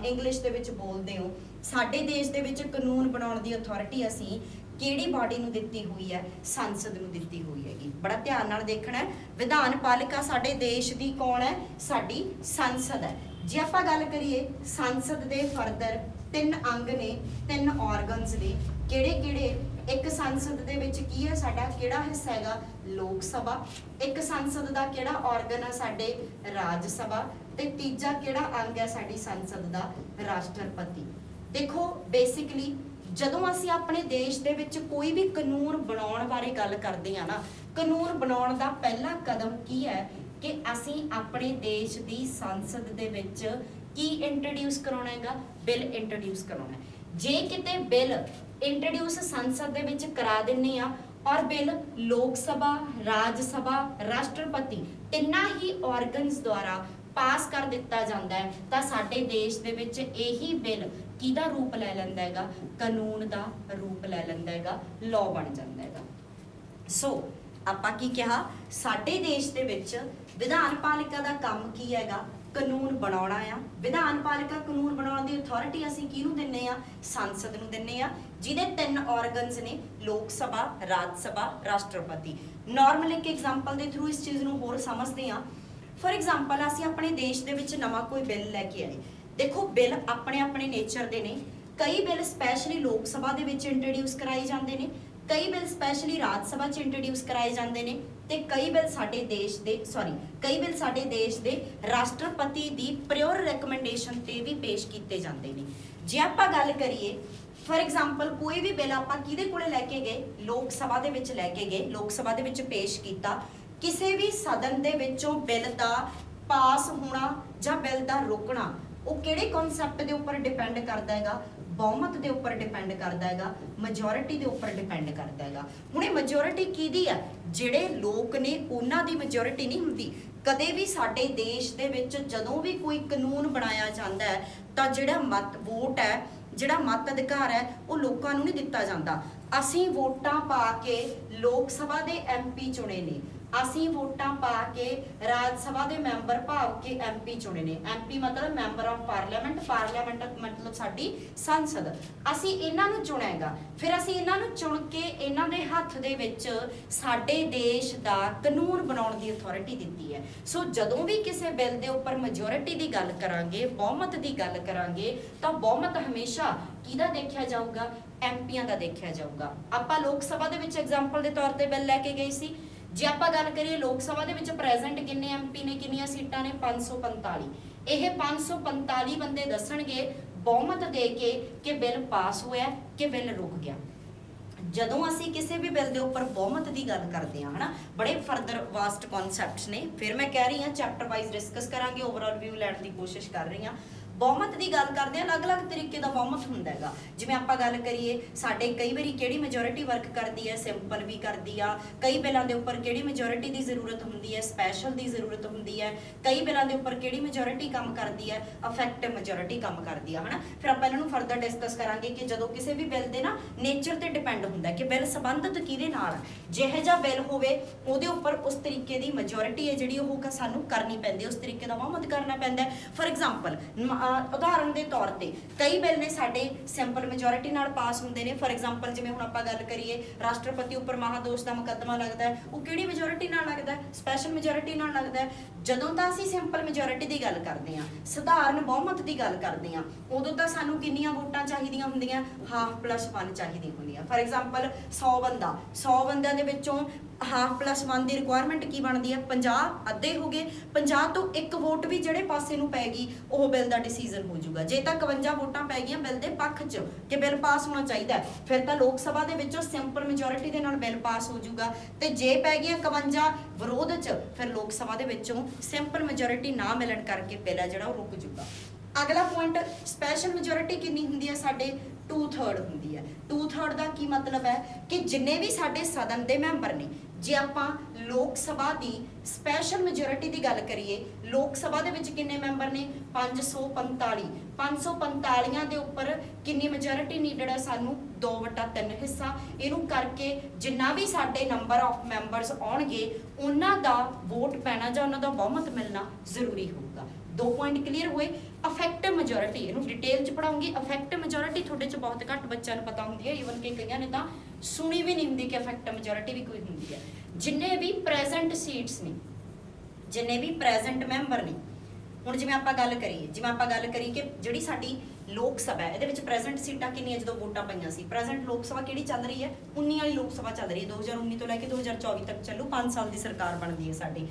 S1: ਇੰਗਲਿਸ਼ ਦੇ ਵਿੱਚ ਬੋਲਦੇ ਹੋ, ਸਾਡੇ ਦੇਸ਼ ਦੇ ਵਿੱਚ ਕਾਨੂੰਨ ਬਣਾਉਣ ਦੀ ਅਥਾਰਟੀ ਅਸੀਂ ਕਿਹੜੀ ਬਾਡੀ ਨੂੰ ਦਿੱਤੀ ਹੋਈ ਹੈ? ਸੰਸਦ ਨੂੰ ਦਿੱਤੀ ਹੋਈ ਹੈਗੀ। ਬੜਾ ਧਿਆਨ ਨਾਲ ਦੇਖਣਾ ਹੈ। ਵਿਧਾਨਪਾਲਿਕਾ ਸਾਡੇ ਦੇਸ਼ ਦੀ ਕੌਣ ਹੈ? ਸਾਡੀ ਸੰਸਦ ਹੈ। ਜੇ ਆਪਾਂ ਗੱਲ ਕਰੀਏ ਸੰਸਦ ਦੇ ਫਰਦਰ 3 ਅੰਗ ਨੇ, 3 ਆਰਗਨਸ ਨੇ, ਕਿਹੜੇ-ਕਿਹੜੇ? एक संसद दे विच की है साडा किहड़ा हिस्सा हैगा लोक सभा, एक संसद दा किहड़ा ऑर्गन है साडे राज सभा, ते तीजा किहड़ा अंग है साडी संसद दा राष्ट्रपति। देखो बेसिकली ਜਦੋਂ ਅਸੀਂ ਆਪਣੇ ਦੇਸ਼ ਦੇ ਵਿੱਚ ਕੋਈ ਵੀ ਕਾਨੂੰਨ ਬਣਾਉਣ ਬਾਰੇ ਗੱਲ ਕਰਦੇ ਆ ਨਾ, ਕਾਨੂੰਨ ਬਣਾਉਣ ਦਾ ਪਹਿਲਾ ਕਦਮ ਕੀ ਹੈ ਕਿ ਅਸੀਂ ਆਪਣੇ ਦੇਸ਼ ਦੀ ਸੰਸਦ ਦੇ ਵਿੱਚ ਕੀ ਇੰਟਰੋਡਿਊਸ ਕਰਾਉਣਾ ਹੈਗਾ, ਬਿੱਲ ਇੰਟਰੋਡਿਊਸ ਕਰਾਉਣਾ ਹੈ। ਜੇ ਕਿਤੇ ਬਿੱਲ ਇੰਟਰੋਡਿਊਸ ਸੰਸਦ ਦੇ ਵਿੱਚ ਕਰਾ ਦਿੰਨੇ ਆ ਔਰ ਬਿੱਲ ਲੋਕ ਸਭਾ, ਰਾਜ ਸਭਾ, ਰਾਸ਼ਟਰਪਤੀ ਤਿੰਨਾਂ ਹੀ ਆਰਗਨਸ ਦੁਆਰਾ ਪਾਸ ਕਰ ਦਿੱਤਾ ਜਾਂਦਾ ਹੈ ਤਾਂ ਸਾਡੇ ਦੇਸ਼ ਦੇ ਵਿੱਚ ਇਹੀ ਬਿੱਲ ਕਿਹਦਾ ਰੂਪ ਲੈ ਲੈਂਦਾ ਹੈਗਾ, ਕਾਨੂੰਨ ਦਾ ਰੂਪ ਲੈ ਲੈਂਦਾ ਹੈਗਾ, ਲਾਅ ਬਣ ਜਾਂਦਾ ਹੈਗਾ। ਸੋ ਆਪਾਂ ਕੀ ਕਿਹਾ, ਸਾਡੇ ਦੇਸ਼ ਦੇ ਵਿੱਚ ਵਿਧਾਨ ਪਾਲਿਕਾ ਦਾ ਕੰਮ ਕੀ ਹੈਗਾ, ਕਾਨੂੰਨ ਬਣਾਉਣਾ ਆ। ਵਿਧਾਨ ਪਾਲਿਕਾ ਕਾਨੂੰਨ ਬਣਾਉਣ ਦੀ ਅਥਾਰਟੀ ਅਸੀਂ ਕਿਹਨੂੰ ਦਿੰਨੇ ਆ, ਸੰਸਦ ਨੂੰ ਦਿੰਨੇ ਆ, ਜਿਹਦੇ 3 ਆਰਗਨਸ ਨੇ ਲੋਕ ਸਭਾ, ਰਾਜ ਸਭਾ, ਰਾਸ਼ਟਰਪਤੀ। ਨਾਰਮਲ ਇੱਕ ਐਗਜ਼ਾਮਪਲ ਦੇ ਥਰੂ ਇਸ ਚੀਜ਼ ਨੂੰ ਹੋਰ ਸਮਝਦੇ ਆ। ਫॉर एग्जाम्पल ਅਸੀਂ ਆਪਣੇ ਦੇਸ਼ ਦੇ ਵਿੱਚ ਨਵਾਂ ਕੋਈ ਬਿੱਲ ਲੈ ਕੇ ਆਏ। ਦੇਖੋ ਬਿੱਲ ਆਪਣੇ ਆਪਣੇ ਨੇਚਰ ਦੇ ਨੇ, ਕਈ ਬਿੱਲ ਸਪੈਸ਼ਲੀ ਲੋਕ ਸਭਾ ਦੇ ਵਿੱਚ ਇੰਟਰੋਡਿਊਸ ਕਰਾਏ ਜਾਂਦੇ ਨੇ, ਕਈ ਬਿੱਲ ਸਪੈਸ਼ਲੀ ਰਾਜ ਸਭਾ 'ਚ ਇੰਟਰੋਡਿਊਸ ਕਰਾਏ ਜਾਂਦੇ ਨੇ, ਤੇ ਕਈ ਬਿੱਲ ਸਾਡੇ ਦੇਸ਼ ਦੇ ਰਾਸ਼ਟਰਪਤੀ ਦੀ ਪ੍ਰਿਓਰ ਰეკਮੈਂਡੇਸ਼ਨ ਤੇ ਵੀ ਪੇਸ਼ ਕੀਤੇ ਜਾਂਦੇ ਨੇ। ਜੇ ਆਪਾਂ ਗੱਲ ਕਰੀਏ ਫॉर एग्जाम्पल ਕੋਈ ਵੀ ਬਿੱਲ ਆਪਾਂ ਕਿਹਦੇ ਕੋਲੇ ਲੈ ਕੇ ਗਏ, ਲੋਕ ਸਭਾ ਦੇ ਵਿੱਚ ਲੈ ਕੇ ਗਏ, ਲੋਕ ਸਭਾ ਦੇ ਵਿੱਚ ਪੇਸ਼ ਕੀਤਾ, ਕਿਸੇ ਵੀ ਸਦਨ ਦੇ ਵਿੱਚੋਂ ਬਿੱਲ ਦਾ ਪਾਸ ਹੋਣਾ ਜਾਂ ਬਿੱਲ ਦਾ ਰੁਕਣਾ ਉਹ ਕਿਹੜੇ ਕਨਸੈਪਟ ਦੇ ਉੱਪਰ ਡਿਪੈਂਡ ਕਰਦਾ ਹੈਗਾ, ਬਹੁਮਤ ਦੇ ਉੱਪਰ ਡਿਪੈਂਡ ਕਰਦਾ ਹੈਗਾ, ਮੈਜੋਰਿਟੀ ਦੇ ਉੱਪਰ ਡਿਪੈਂਡ ਕਰਦਾ ਹੈਗਾ। ਹੁਣ ਇਹ ਮੈਜੋਰਿਟੀ ਕਿਹਦੀ ਆ, ਜਿਹੜੇ ਲੋਕ ਨੇ ਉਹਨਾਂ ਦੀ ਮੈਜੋਰਿਟੀ ਨਹੀਂ ਹੁੰਦੀ। ਕਦੇ ਵੀ ਸਾਡੇ ਦੇਸ਼ ਦੇ ਵਿੱਚ ਜਦੋਂ ਵੀ ਕੋਈ ਕਾਨੂੰਨ ਬਣਾਇਆ ਜਾਂਦਾ ਹੈ ਤਾਂ ਜਿਹੜਾ ਵੋਟ ਹੈ, ਜਿਹੜਾ ਮਤ ਅਧਿਕਾਰ ਹੈ ਉਹ ਲੋਕਾਂ ਨੂੰ ਨਹੀਂ ਦਿੱਤਾ ਜਾਂਦਾ। ਅਸੀਂ ਵੋਟਾਂ ਪਾ ਕੇ ਲੋਕ ਸਭਾ ਦੇ MP ਚੁਣੇ ਨੇ, ਅਸੀਂ ਵੋਟਾਂ ਪਾ ਕੇ ਰਾਜ ਸਭਾ ਦੇ ਮੈਂਬਰ ਭਾਵ ਕੇ MP ਚੁਣੇ ਨੇ। MP ਮਤਲਬ ਮੈਂਬਰ ਆਫ ਪਾਰਲੀਮੈਂਟ, ਪਾਰਲੀਮੈਂਟ ਮਤਲਬ ਸਾਡੀ ਸੰਸਦ। ਅਸੀਂ ਇਹਨਾਂ ਨੂੰ ਚੁਣਿਆਗਾ, ਫਿਰ ਅਸੀਂ ਇਹਨਾਂ ਨੂੰ ਚੁਣ ਕੇ ਇਹਨਾਂ ਦੇ ਹੱਥ ਦੇ ਵਿੱਚ ਸਾਡੇ ਦੇਸ਼ ਦਾ ਕਾਨੂੰਨ ਬਣਾਉਣ ਦੀ ਅਥਾਰਟੀ ਦਿੱਤੀ ਹੈ। ਸੋ ਜਦੋਂ ਵੀ ਕਿਸੇ ਬਿੱਲ ਦੇ ਉੱਪਰ ਮੈਜੋਰਿਟੀ ਦੀ ਗੱਲ ਕਰਾਂਗੇ, ਬਹੁਮਤ ਦੀ ਗੱਲ ਕਰਾਂਗੇ ਤਾਂ ਬਹੁਮਤ ਹਮੇਸ਼ਾ ਕਿਹਦਾ ਦੇਖਿਆ ਜਾਊਗਾ, MPਆਂ ਦਾ ਦੇਖਿਆ ਜਾਊਗਾ। ਆਪਾਂ ਲੋਕ ਸਭਾ ਦੇ ਵਿੱਚ ਐਗਜ਼ਾਮਪਲ ਦੇ ਤੌਰ ਤੇ ਬਿੱਲ ਲੈ ਕੇ ਗਏ ਸੀ। ਜੇ ਆਪਾਂ ਗੱਲ ਕਰੀਏ ਲੋਕ ਸਭਾ ਦੇ ਵਿੱਚ ਪ੍ਰੈਜ਼ੈਂਟ ਕਿੰਨੇ MP ਨੇ, ਕਿੰਨੀਆਂ ਸੀਟਾਂ ਨੇ, 545। ਇਹ 545 ਬੰਦੇ ਦੱਸਣਗੇ ਬਹੁਮਤ ਦੇ ਕੇ ਕਿ ਬਿੱਲ ਪਾਸ ਹੋਇਆ ਕਿ ਬਿੱਲ ਰੁਕ ਗਿਆ। ਜਦੋਂ ਅਸੀਂ ਕਿਸੇ ਵੀ ਬਿੱਲ ਦੇ ਉੱਪਰ ਬਹੁਮਤ ਦੀ ਗੱਲ ਕਰਦੇ ਹਾਂ ਹਨਾ, ਬੜੇ ਫਰਦਰ ਵਾਸਟ ਕਨਸੈਪਟਸ ਨੇ। ਫਿਰ ਮੈਂ ਕਹਿ ਰਹੀ ਹਾਂ ਚੈਪਟਰ ਵਾਈਜ਼ ਡਿਸਕਸ ਕਰਾਂਗੇ, ਓਵਰਆਲ ਵਿਊ ਲੈਣ ਦੀ ਕੋਸ਼ਿਸ਼ ਕਰ ਰਹੀ ਹਾਂ। ਬਹੁਮਤ ਦੀ ਗੱਲ ਕਰਦੇ ਹਾਂ, ਅਲੱਗ-ਅਲੱਗ ਤਰੀਕੇ ਦਾ ਬਹੁਮਤ ਹੁੰਦਾ ਹੈਗਾ। ਜਿਵੇਂ ਆਪਾਂ ਗੱਲ ਕਰੀਏ ਸਾਡੇ ਕਈ ਵਾਰੀ ਕਿਹੜੀ ਮੈਜੋਰਿਟੀ ਵਰਕ ਕਰਦੀ ਹੈ, ਸਿੰਪਲ ਵੀ ਕਰਦੀ ਆ। ਕਈ ਬਿੱਲਾਂ ਦੇ ਉੱਪਰ ਕਿਹੜੀ ਮੈਜੋਰਿਟੀ ਦੀ ਜ਼ਰੂਰਤ ਹੁੰਦੀ ਹੈ, ਸਪੈਸ਼ਲ ਦੀ ਜ਼ਰੂਰਤ ਹੁੰਦੀ ਹੈ। ਕਈ ਬਿੱਲਾਂ ਦੇ ਉੱਪਰ ਕਿਹੜੀ ਮੈਜੋਰਿਟੀ ਕੰਮ ਕਰਦੀ ਹੈ, ਇਫੈਕਟਿਵ ਮੈਜੋਰਿਟੀ ਕੰਮ ਕਰਦੀ ਆ ਹਨਾ। ਫਿਰ ਆਪਾਂ ਇਹਨਾਂ ਨੂੰ ਫਰਦਰ ਡਿਸਕਸ ਕਰਾਂਗੇ ਕਿ ਜਦੋਂ ਕਿਸੇ ਵੀ ਬਿੱਲ ਦੇ ਨਾ ਨੇਚਰ ਤੇ ਡਿਪੈਂਡ ਹੁੰਦਾ ਕਿ ਬਿੱਲ ਸੰਬੰਧਿਤ ਕਿਹਦੇ ਨਾਲ, ਜਿਹੇ ਜਿਹਾ ਬਿੱਲ ਹੋਵੇ ਉਹਦੇ ਉੱਪਰ ਉਸ ਤਰੀਕੇ ਦੀ ਮੈਜੋਰਿਟੀ ਹੈ ਜਿਹੜੀ ਉਹ ਸਾਨੂੰ ਕਰਨੀ ਪੈਂਦੀ ਹੈ, ਉਸ ਤਰੀਕੇ ਦਾ ਬਹੁਮਤ ਕਰਨਾ ਪੈਂਦਾ ਹੈ। ਫॉर एग्जाम्पल ਉਦਾਹਰਨ ਦੇ ਤੌਰ ਤੇ ਕਈ ਬਿੱਲ ਨੇ ਸਾਡੇ ਸਿੰਪਲ ਮੈਜੋਰਿਟੀ ਨਾਲ ਪਾਸ ਹੁੰਦੇ ਨੇ। ਫॉर एग्जाम्पल ਜਿਵੇਂ ਹੁਣ ਆਪਾਂ ਗੱਲ ਕਰੀਏ ਰਾਸ਼ਟਰਪਤੀ ਉੱਪਰ ਮਹਾਦੋਸ਼ ਦਾ ਮੁਕੱਦਮਾ ਲੱਗਦਾ ਹੈ, ਉਹ ਕਿਹੜੀ ਮੈਜੋਰਿਟੀ ਨਾਲ ਲੱਗਦਾ ਹੈ, ਸਪੈਸ਼ਲ ਮੈਜੋਰਿਟੀ ਨਾਲ ਲੱਗਦਾ ਹੈ। ਜਦੋਂ ਤਾਂ ਅਸੀਂ ਸਿੰਪਲ ਮੈਜੋਰਿਟੀ ਦੀ ਗੱਲ ਕਰਦੇ ਹਾਂ, ਸਧਾਰਨ ਬਹੁਮਤ ਦੀ ਗੱਲ ਕਰਦੇ ਹਾਂ, ਉਦੋਂ ਤਾਂ ਸਾਨੂੰ ਕਿੰਨੀਆਂ ਵੋਟਾਂ ਚਾਹੀਦੀਆਂ ਹੁੰਦੀਆਂ, 1/2+1 ਚਾਹੀਦੀ ਹੁੰਦੀਆਂ। ਫॉर एग्जाम्पल 100 ਬੰਦਿਆਂ ਦੇ ਵਿੱਚੋਂ 1/2+1 ਦੀ ਰਿਕੁਆਇਰਮੈਂਟ ਕੀ ਬਣਦੀ ਹੈ, 50 ਅੱਧੇ ਹੋ ਗਏ। 50 ਤੋਂ ਇੱਕ ਵੋਟ ਵੀ ਜਿਹੜੇ ਪਾਸੇ ਨੂੰ ਪੈਗੀ ਉਹ ਬਿੱਲ ਦਾ ਡਿਸੀਜਨ ਹੋ ਜਾਊਗਾ। ਜੇ ਤਾਂ 51 ਵੋਟਾਂ ਪੈ ਗਈਆਂ ਬਿੱਲ ਦੇ ਪੱਖ 'ਚ ਕਿ ਬਿੱਲ ਪਾਸ ਹੋਣਾ ਚਾਹੀਦਾ, ਫਿਰ ਤਾਂ ਲੋਕ ਸਭਾ ਦੇ ਵਿੱਚੋਂ ਸਿੰਪਲ ਮੈਜੋਰਿਟੀ ਦੇ ਨਾਲ ਬਿੱਲ ਪਾਸ ਹੋ ਜਾਊਗਾ। ਤੇ ਜੇ ਪੈ ਗਈਆਂ 51 ਵਿਰੋਧ 'ਚ, ਫਿਰ ਲੋਕ ਸਭਾ ਦੇ ਵਿੱਚੋਂ ਸਿੰਪਲ ਮੈਜੋਰਿਟੀ ਨਾ ਮਿਲਣ ਕਰਕੇ ਬਿੱਲ ਆ ਜਿਹੜਾ ਉਹ ਰੁਕ ਜਾਊਗਾ। ਅਗਲਾ ਪੁਆਇੰਟ, ਸਪੈਸ਼ਲ ਮੈਜੋਰਿਟੀ ਕਿੰਨੀ ਹੁੰਦੀ ਹੈ ਸਾਡੇ, 2/3 ਹੁੰਦੀ ਹੈ। 2/3 ਦਾ ਕੀ ਮਤਲਬ ਹੈ ਕਿ ਜਿੰਨੇ ਵੀ ਸਾਡੇ ਸਦਨ ਦੇ ਮੈਂਬਰ ਨੇ, ਜੇ ਆਪਾਂ ਲੋਕ ਸਭਾ ਦੀ ਸਪੈਸ਼ਲ ਮੈਜੋਰਿਟੀ ਦੀ ਗੱਲ ਕਰੀਏ, ਲੋਕ ਸਭਾ ਦੇ ਵਿੱਚ ਕਿੰਨੇ ਮੈਂਬਰ ਨੇ, 545। 545 ਦੇ ਉੱਪਰ ਕਿੰਨੀ ਮੈਜੋਰਿਟੀ ਨੀਡਡ ਹੈ ਸਾਨੂੰ, 2/3 ਹਿੱਸਾ। ਇਹਨੂੰ ਕਰਕੇ ਜਿੰਨਾ ਵੀ ਸਾਡੇ ਨੰਬਰ ਆਫ ਮੈਂਬਰਸ ਆਉਣਗੇ ਉਹਨਾਂ ਦਾ ਵੋਟ ਪੈਣਾ ਜਾਂ ਉਹਨਾਂ ਦਾ ਬਹੁਮਤ ਮਿਲਣਾ ਜ਼ਰੂਰੀ ਹੋਊਗਾ। 2 ਪੁਆਇੰਟ ਕਲੀਅਰ ਹੋਏ। ਇਫੈਕਟਿਵ ਮੈਜੋਰਿਟੀ, ਇਹਨੂੰ ਡਿਟੇਲ 'ਚ ਪੜਾਉਂਗੀ। ਇਫੈਕਟਿਵ ਮੈਜੋਰਿਟੀ ਤੁਹਾਡੇ 'ਚ ਬਹੁਤ ਘੱਟ ਬੱਚਿਆਂ ਨੂੰ ਪਤਾ ਹੁੰਦੀ ਹੈ, ਈਵਨ ਕਿ ਕਈਆਂ ਨੇ ਤਾਂ ਸੁਣੀ ਵੀ ਨਹੀਂ ਹੁੰਦੀ ਕਿ ਇਫੈਕਟਿਵ ਮੈਜੋਰਿਟੀ ਵੀ ਕੋਈ ਹੁੰਦੀ ਹੈ। ਜਿੰਨੇ ਵੀ ਪ੍ਰੈਜ਼ੈਂਟ ਸੀਟਸ ਨੇ, ਜਿੰਨੇ ਵੀ ਪ੍ਰੈਜ਼ੈਂਟ ਮੈਂਬਰ ਨੇ, ਹੁਣ ਜਿਵੇਂ ਆਪਾਂ ਗੱਲ ਕਰੀਏ ਕਿ ਜਿਹੜੀ ਸਾਡੀ ਲੋਕ ਸਭਾ ਹੈ, ਇਹਦੇ ਵਿੱਚ ਪ੍ਰੈਜ਼ੈਂਟ ਸੀਟਾਂ ਕਿੰਨੀਆਂ ਜਦੋਂ ਵੋਟਾਂ ਪਈਆਂ ਸੀ? ਪ੍ਰੈਜ਼ੈਂਟ ਲੋਕ ਸਭਾ ਕਿਹੜੀ ਚੱਲ ਰਹੀ ਹੈ? 19 ਵਾਲੀ ਲੋਕ ਸਭਾ ਚੱਲ ਰਹੀ ਹੈ, 2019 ਤੋਂ ਲੈ ਕੇ 2024 ਤੱਕ ਚੱਲੂ, 5 ਸਾਲ ਦੀ ਸਰਕਾਰ ਬਣਦੀ ਹੈ ਸਾਡੀ।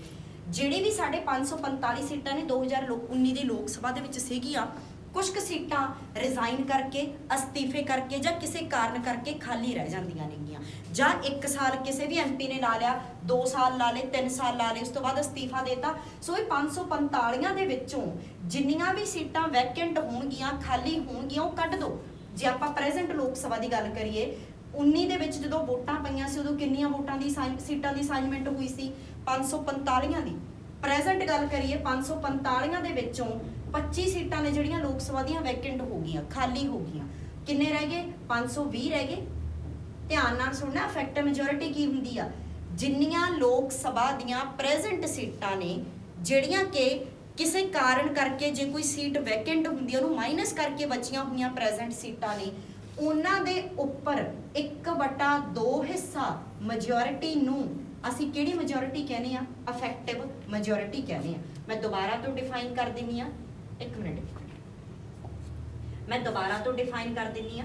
S1: ਜਿਹੜੀ ਵੀ ਸਾਡੇ 545 ਸੀਟਾਂ ਨੇ 2019 ਦੀ ਲੋਕ ਸਭਾ ਦੇ ਵਿੱਚ ਸੀਗੀਆਂ, ਕੁਝ ਕੁ ਸੀਟਾਂ ਰਿਜ਼ਾਈਨ ਕਰਕੇ, ਅਸਤੀਫੇ ਕਰਕੇ ਜਾਂ ਕਿਸੇ ਕਾਰਨ ਕਰਕੇ ਖਾਲੀ ਰਹਿ ਜਾਂਦੀਆਂ ਨੇਗੀਆਂ, ਜਾਂ 1 ਸਾਲ ਕਿਸੇ ਵੀ ਐਮਪੀ ਨੇ ਲਾ ਲਿਆ, 2 ਸਾਲ ਲਾ ਲਏ, 3 ਸਾਲ ਲਾ ਲਏ, ਉਸ ਤੋਂ ਬਾਅਦ ਅਸਤੀਫਾ ਦੇਤਾ। ਸੋ ਇਹ 545 ਦੇ ਵਿੱਚੋਂ ਜਿੰਨੀਆਂ ਵੀ ਸੀਟਾਂ ਵੈਕੈਂਟ ਹੋਣਗੀਆਂ, ਖਾਲੀ ਹੋਣਗੀਆਂ, ਉਹ ਕੱਢ ਦਿਓ। ਜੇ ਆਪਾਂ ਪ੍ਰੈਜ਼ੈਂਟ ਲੋਕ ਸਭਾ ਦੀ ਗੱਲ ਕਰੀਏ, 19 ਦੇ ਵਿੱਚ ਜਦੋਂ ਵੋਟਾਂ ਪਈਆਂ ਸੀ, ਉਦੋਂ ਕਿੰਨੀਆਂ ਵੋਟਾਂ ਦੀ ਸੀਟਾਂ ਦੀ ਅਸਾਈਨਮੈਂਟ ਹੋਈ ਸੀ? 545 ਦੀ। ਪ੍ਰੈਜ਼ੈਂਟ ਗੱਲ ਕਰੀਏ, 545 ਦੇ ਵਿੱਚੋਂ 25 ਸੀਟਾਂ ਨੇ ਜਿਹੜੀਆਂ ਲੋਕ ਸਭਾ ਦੀਆਂ ਵੈਕੈਂਟ ਹੋ ਗਈਆਂ, ਖਾਲੀ ਹੋ ਗਈਆਂ। ਕਿੰਨੇ ਰਹਿ ਗਏ? 520 ਰਹਿ ਗਏ। ਧਿਆਨ ਨਾਲ ਸੁਣਨਾ, ਇਫੈਕਟਿਵ ਮੈਜੋਰਿਟੀ ਕੀ ਹੁੰਦੀ ਆ? ਜਿੰਨੀਆਂ ਲੋਕ ਸਭਾ ਦੀਆਂ ਪ੍ਰੈਜ਼ੈਂਟ ਸੀਟਾਂ ਨੇ, ਜਿਹੜੀਆਂ ਕਿ ਕਿਸੇ ਕਾਰਨ ਕਰਕੇ ਜੇ ਕੋਈ ਸੀਟ ਵੈਕੈਂਟ ਹੁੰਦੀ ਹੈ, ਉਹਨੂੰ ਮਾਈਨਸ ਕਰਕੇ ਬਚੀਆਂ ਹੋਈਆਂ ਪ੍ਰੈਜ਼ੈਂਟ ਸੀਟਾਂ ਨੇ, ਉਹਨਾਂ ਦੇ ਉੱਪਰ 1/2 ਹਿੱਸਾ ਮੈਜੋਰਿਟੀ ਨੂੰ ਅਸੀਂ ਕਿਹੜੀ ਮੈਜੋਰਿਟੀ ਕਹਿੰਦੇ ਆ? ਇਫੈਕਟਿਵ ਮੈਜੋਰਿਟੀ ਕਹਿੰਦੇ ਆ। ਮੈਂ ਦੁਬਾਰਾ ਤੋਂ ਡਿਫਾਈਨ ਕਰ ਦਿੰਨੀ ਆ, 1 ਮਿੰਟ, ਮੈਂ ਦੁਬਾਰਾ ਤੋਂ ਡਿਫਾਈਨ ਕਰ ਦਿੰਨੀ ਆ।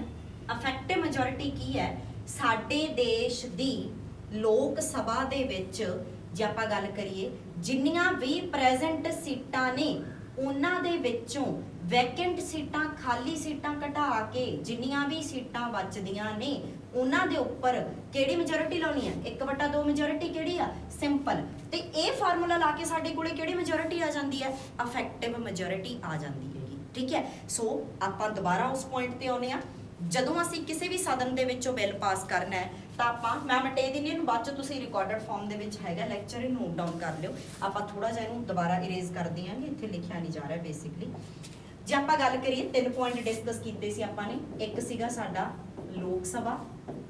S1: ਇਫੈਕਟਿਵ ਮੈਜੋਰਿਟੀ ਕੀ ਹੈ? ਸਾਡੇ ਦੇਸ਼ ਦੀ ਲੋਕ ਸਭਾ ਦੇ ਵਿੱਚ ਜੇ ਆਪਾਂ ਗੱਲ ਕਰੀਏ, ਜਿੰਨੀਆਂ ਵੀ ਪ੍ਰੈਜ਼ੈਂਟ ਸੀਟਾਂ ਨੇ, ਉਹਨਾਂ ਦੇ ਵਿੱਚੋਂ ਵੈਕੈਂਟ ਸੀਟਾਂ, ਖਾਲੀ ਸੀਟਾਂ ਘਟਾ ਕੇ ਜਿੰਨੀਆਂ ਵੀ ਸੀਟਾਂ ਬਚਦੀਆਂ ਨੇ, ਉਹਨਾਂ ਦੇ ਉੱਪਰ ਕਿਹੜੀ ਮੈਜੋਰਿਟੀ ਲਾਉਣੀ ਹੈ? 1/2 ਮੈਜੋਰਿਟੀ ਕਿਹੜੀ ਆ? ਸਿੰਪਲ। ਤੇ ਇਹ ਫਾਰਮੂਲਾ ਲਾ ਕੇ ਸਾਡੇ ਕੋਲੇ ਕਿਹੜੀ ਮੈਜੋਰਿਟੀ ਆ ਜਾਂਦੀ ਹੈ? ਇਫੈਕਟਿਵ ਮੈਜੋਰਿਟੀ ਆ ਜਾਂਦੀ ਹੈਗੀ। ਠੀਕ ਹੈ, ਸੋ ਆਪਾਂ ਦੁਬਾਰਾ ਉਸ ਪੁਆਇੰਟ ਤੇ ਆਉਨੇ ਆ। ਜਦੋਂ ਅਸੀਂ ਕਿਸੇ ਵੀ ਸਦਨ ਦੇ ਵਿੱਚੋਂ ਬਿੱਲ ਪਾਸ ਕਰਨਾ ਹੈ ਤਾਂ ਆਪਾਂ, ਮੈਂ ਮਿਟੇ ਦਿੰਦੀ ਇਹਨੂੰ, ਬਾਅਦ 'ਚ ਤੁਸੀਂ ਰਿਕਾਰਡਡ ਫਾਰਮ ਦੇ ਵਿੱਚ ਹੈਗਾ ਲੈਕਚਰ, ਇਹ ਨੋਟ ਡਾਊਨ ਕਰ ਲਿਓ। ਆਪਾਂ ਥੋੜਾ ਜਿਹਾ ਇਹਨੂੰ ਦੁਬਾਰਾ ਇਰੇਜ਼ ਕਰਦੇ ਹਾਂ, ਇੱਥੇ ਲਿਖਿਆ ਨਹੀਂ ਜਾ ਰਿਹਾ ਬੇਸਿਕਲੀ। ਜੇ ਆਪਾਂ ਗੱਲ ਕਰੀਏ, 3 ਪੁਆਇੰਟ ਡਿਸਕਸ ਕੀਤੇ ਸੀ ਆਪਾਂ ਨੇ। ਇੱਕ ਸੀਗਾ ਸਾਡਾ ਲੋਕ ਸਭਾ,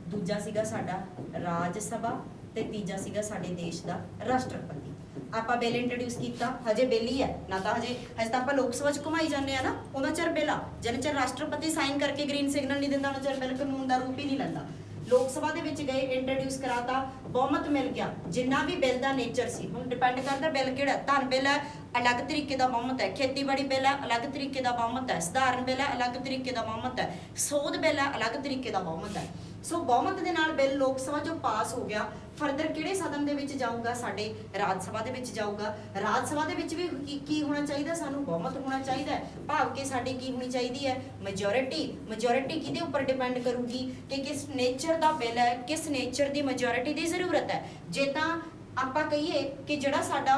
S1: ਦੂਜਾ ਸੀਗਾ ਸਾਡਾ ਰਾਜ ਸਭਾ, ਤੇ ਤੀਜਾ ਸੀਗਾ ਸਾਡੇ ਦੇਸ਼ ਦਾ ਰਾਸ਼ਟਰਪਤੀ। ਆਪਾਂ ਬਿੱਲ ਇੰਟਰੋਡਿਊਸ ਕੀਤਾ, ਹਜੇ ਬਿੱਲ ਹੀ ਹੈ ਨਾ, ਤਾਂ ਹਜੇ ਤਾਂ ਆਪਾਂ ਲੋਕ ਸਭਾ 'ਚ ਘੁਮਾਈ ਜਾਂਦੇ ਆ ਨਾ, ਉਹਨਾਂ ਚਿਰ ਬਿੱਲ ਆ। ਜਿੰਨਾ ਚਿਰ ਰਾਸ਼ਟਰਪਤੀ ਸਾਈਨ ਕਰਕੇ ਗ੍ਰੀਨ ਸਿਗਨਲ ਨਹੀਂ ਦਿੰਦਾ, ਉਹਨਾਂ ਚਿਰ ਬਿੱਲ ਕਾਨੂੰਨ ਦਾ ਰੂਪ ਹੀ ਨਹੀਂ ਲੈਂਦਾ। ਲੋਕ ਸਭਾ ਦੇ ਵਿੱਚ ਗਏ, ਇੰਟਰੋਡਿਊਸ ਕਰਾਤਾ, ਬਹੁਮਤ ਮਿਲ ਗਿਆ। ਜਿੰਨਾ ਵੀ ਬਿੱਲ ਦਾ ਨੇਚਰ ਸੀ, ਹੁਣ ਡਿਪੈਂਡ ਕਰਦਾ ਬਿੱਲ ਕਿਹੜਾ। ਧਨ ਬਿੱਲ ਹੈ, ਅਲੱਗ ਤਰੀਕੇ ਦਾ ਬਹੁਮਤ ਹੈ। ਖੇਤੀਬਾੜੀ ਬਿੱਲ ਹੈ, ਅਲੱਗ ਤਰੀਕੇ ਦਾ ਬਹੁਮਤ ਹੈ। ਸਧਾਰਨ ਬਿੱਲ ਹੈ, ਅਲੱਗ ਤਰੀਕੇ ਦਾ ਬਹੁਮਤ ਹੈ। ਸੋਧ ਬਿੱਲ ਹੈ, ਅਲੱਗ ਤਰੀਕੇ ਦਾ ਬਹੁਮਤ ਹੈ। ਸੋ ਬਹੁਮਤ ਦੇ ਨਾਲ ਬਿੱਲ ਲੋਕ ਸਭਾ 'ਚੋਂ ਪਾਸ ਹੋ ਗਿਆ, ਫਰਦਰ ਕਿਹੜੇ ਸਦਨ ਦੇ ਵਿੱਚ ਜਾਊਗਾ? ਸਾਡੇ ਰਾਜ ਸਭਾ ਦੇ ਵਿੱਚ ਜਾਊਗਾ। ਰਾਜ ਸਭਾ ਦੇ ਵਿੱਚ ਵੀ ਕੀ ਹੋਣਾ ਚਾਹੀਦਾ? ਸਾਨੂੰ ਬਹੁਮਤ ਹੋਣਾ ਚਾਹੀਦਾ, ਭਾਵ ਕਿ ਸਾਡੀ ਕੀ ਹੋਣੀ ਚਾਹੀਦੀ ਹੈ? ਮੈਜੋਰਿਟੀ। ਮੈਜੋਰਿਟੀ ਕਿਹਦੇ ਉੱਪਰ ਡਿਪੈਂਡ ਕਰੂਗੀ ਕਿ ਕਿਸ ਨੇਚਰ ਦਾ ਬਿੱਲ ਹੈ, ਕਿਸ ਨੇਚਰ ਦੀ ਮੈਜੋਰਿਟੀ ਦੀ ਜ਼ਰੂਰਤ ਹੈ। ਜੇ ਤਾਂ ਆਪਾਂ ਕਹੀਏ ਕਿ ਜਿਹੜਾ ਸਾਡਾ